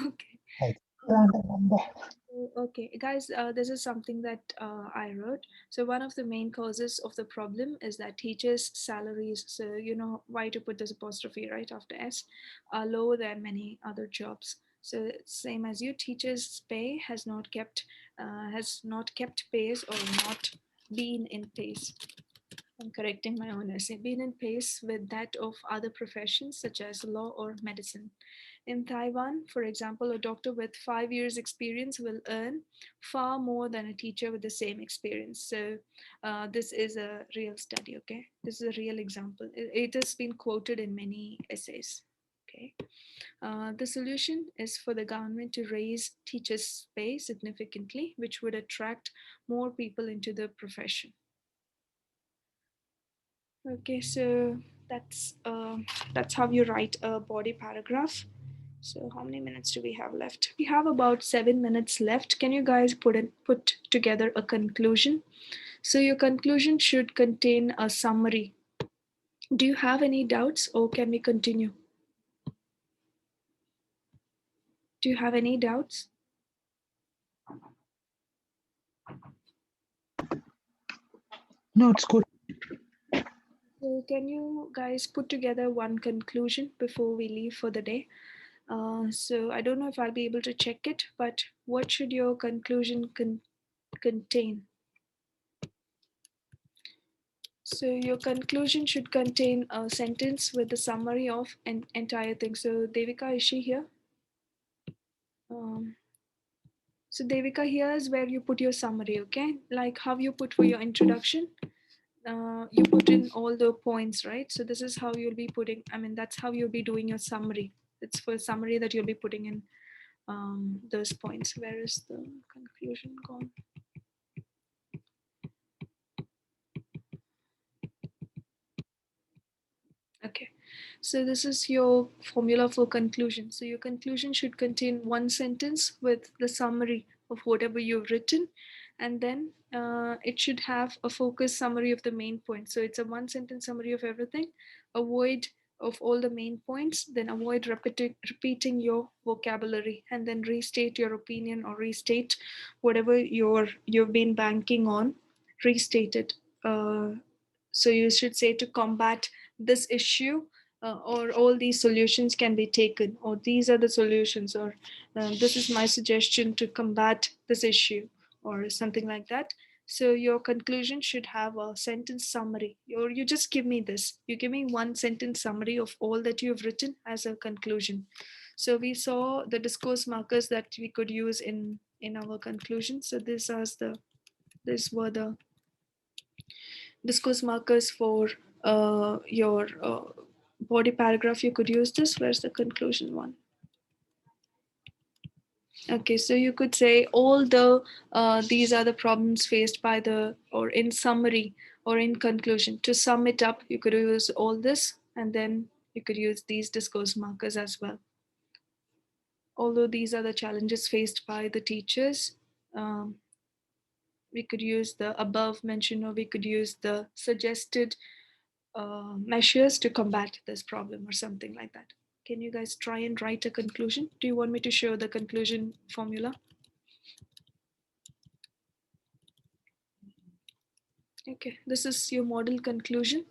A: Okay.
C: I can't remember.
A: Okay, guys, this is something that I wrote. So one of the main causes of the problem is that teachers' salaries, so you know why to put this apostrophe right after S, are lower than many other jobs. So same as you, teachers' pay has not kept pace or not been in pace. I'm correcting my own essay. Been in pace with that of other professions such as law or medicine. In Taiwan, for example, a doctor with 5 years experience will earn far more than a teacher with the same experience. So this is a real study, okay? This is a real example. It has been quoted in many essays, okay? The solution is for the government to raise teachers' pay significantly, which would attract more people into the profession. Okay, so that's how you write a body paragraph. So how many minutes do we have left? We have about 7 minutes left. Can you guys put together a conclusion? So your conclusion should contain a summary. Do you have any doubts, or can we continue? Do you have any doubts?
C: No, it's good.
A: So can you guys put together one conclusion before we leave for the day? So I don't know if I'll be able to check it, but what should your conclusion contain? So your conclusion should contain a sentence with the summary of an entire thing. So Devika, is she here? So Devika, here is where you put your summary, okay? Like how you put for your introduction. You put in all the points, right? So this is how you'll be putting, I mean, that's how you'll be doing your summary. It's for summary that you'll be putting in those points. Where is the conclusion gone? Okay, so this is your formula for conclusion. So your conclusion should contain one sentence with the summary of whatever you've written, and then it should have a focused summary of the main points. So it's a one sentence summary of everything. Avoid of all the main points, then avoid repeating your vocabulary, and then restate your opinion or restate whatever you've been banking on. Restate it. So you should say to combat this issue, or all these solutions can be taken, or these are the solutions, or this is my suggestion to combat this issue, or something like that. So your conclusion should have a sentence summary, or you just give me this, you give me one sentence summary of all that you've written as a conclusion. So we saw the discourse markers that we could use in our conclusion. So these were the discourse markers for your body paragraph. You could use this. Where's the conclusion one? Okay, so you could say although these are the problems faced by the, or in summary, or in conclusion. To sum it up, you could use all this, and then you could use these discourse markers as well. Although these are the challenges faced by the teachers, we could use the above mentioned, or we could use the suggested measures to combat this problem, or something like that. Can you guys try and write a conclusion? Do you want me to show the conclusion formula? Okay, this is your model conclusion.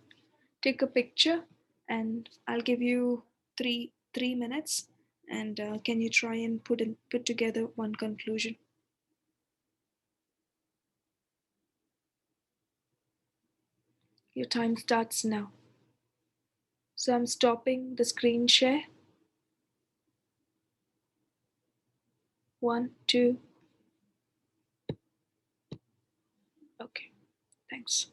A: Take a picture, and I'll give you three minutes. And can you try and put together one conclusion? Your time starts now. So I'm stopping the screen share. 1, 2. Okay, thanks.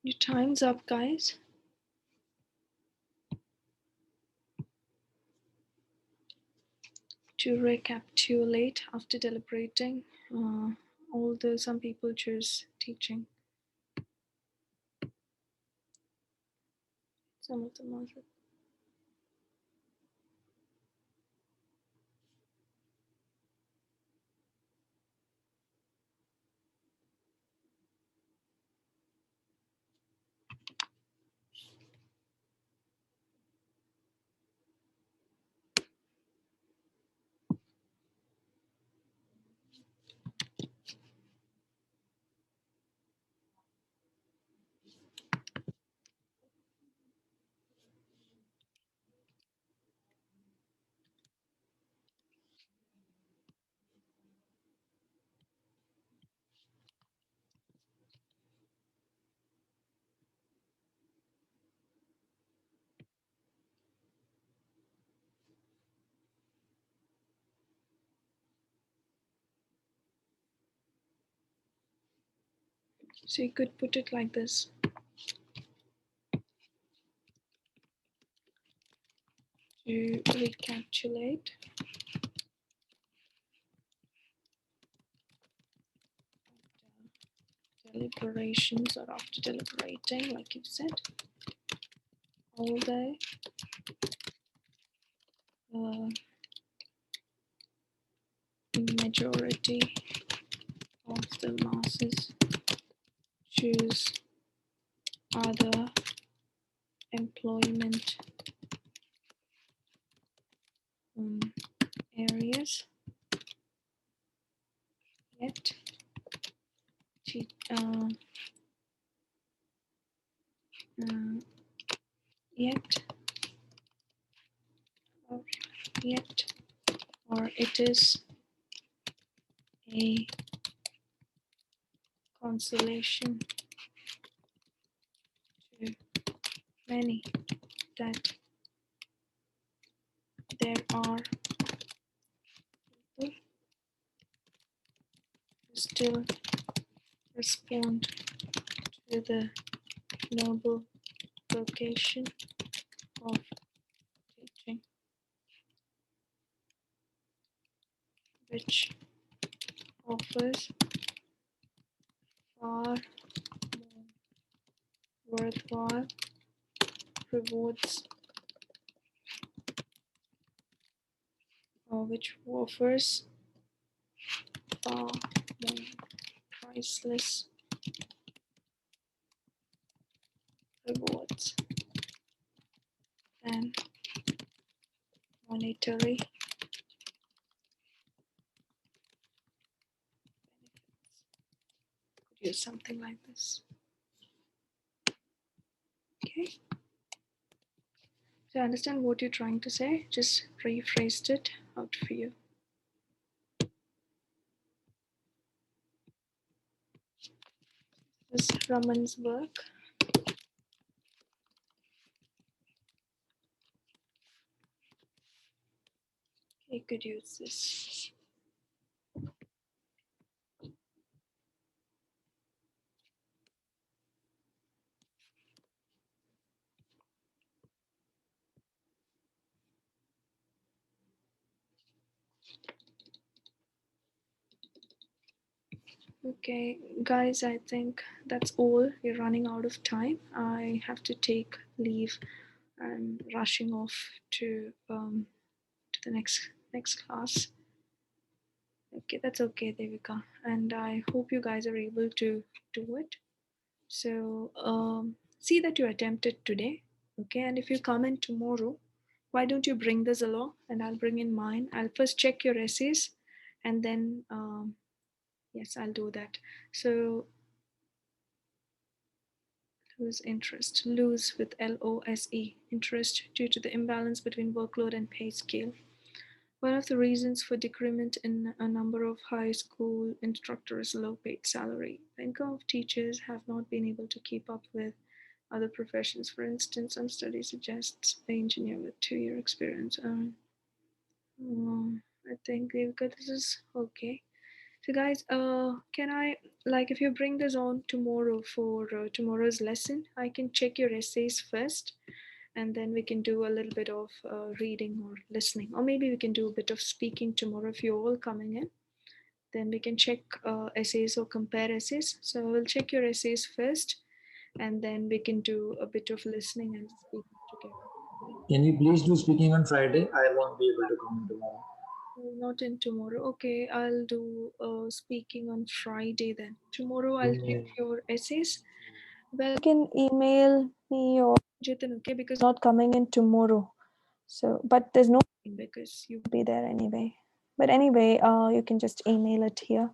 A: Your time's up, guys. To recapitulate, after deliberating, although some people choose teaching, some of them also. So you could put it like this. To recapitulate, deliberations or after deliberating, like you said, all day. Majority of the masses choose other employment areas, yet or it is a consolation to many that there are people who still respond to the noble vocation of teaching, which offers far more worthwhile rewards, or which offers far more priceless rewards than monetary benefits. Could use something like this. Okay. So I understand what you're trying to say. Just rephrased it out for you. This is Raman's work. You could use this. Okay, guys, I think that's all. We're running out of time. I have to take leave. I'm rushing off to the next class. Okay, that's okay, Devika. And I hope you guys are able to do it. So see that you attempted today. Okay, and if you come in tomorrow, why don't you bring this along and I'll bring in mine. I'll first check your essays and then yes, I'll do that. So lose interest, lose with LOSE, interest due to the imbalance between workload and pay scale. One of the reasons for decrement in a number of high school instructors' low paid salary. The income of teachers have not been able to keep up with other professions. For instance, some study suggests an engineer with 2-year experience. I think we've got this is okay. So guys, can I, like, if you bring this on tomorrow for tomorrow's lesson, I can check your essays first, and then we can do a little bit of reading or listening, or maybe we can do a bit of speaking tomorrow if you're all coming in. Then we can check essays or compare essays. So we'll check your essays first, and then we can do a bit of listening and speaking together.
B: Can you please do speaking on Friday? I won't be able to come tomorrow.
A: Not in tomorrow. Okay, I'll do speaking on Friday then. Tomorrow I'll check your essays. Well, you can email me or Jitin, okay, because not coming in tomorrow. So, but there's no because you'll be there anyway. But anyway, you can just email it here.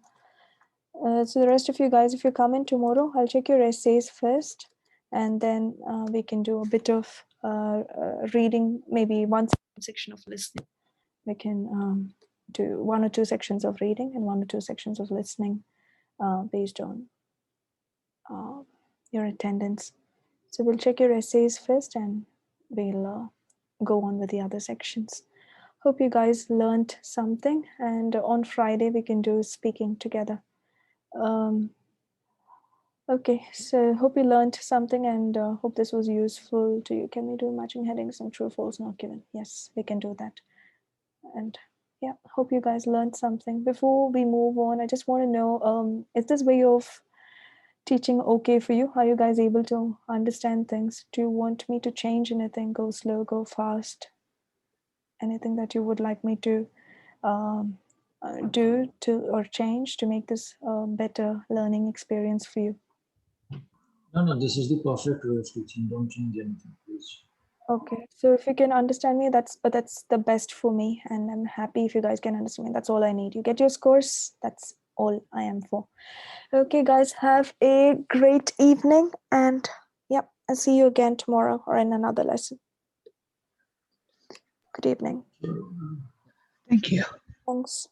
A: So the rest of you guys, if you come in tomorrow, I'll check your essays first, and then we can do a bit of reading, maybe one section of listening. We can do 1 or 2 sections of reading and 1 or 2 sections of listening based on your attendance. So we'll check your essays first and we'll go on with the other sections. Hope you guys learned something, and on Friday we can do speaking together. Okay, so hope you learned something and hope this was useful to you. Can we do matching headings and true, false, not given? Yes, we can do that. And yeah, hope you guys learned something. Before we move on, I just want to know, is this way of teaching okay for you? Are you guys able to understand things? Do you want me to change anything? Go slow, go fast? Anything that you would like me to do to or change to make this a better learning experience for you?
B: No, this is the perfect way of teaching. Don't change anything, please.
A: Okay, so if you can understand me, that's the best for me, and I'm happy if you guys can understand me. That's all I need. You get your scores. That's all I am for. Okay, guys, have a great evening, and yep, I'll see you again tomorrow or in another lesson. Good evening.
C: Thank you.
A: Thanks.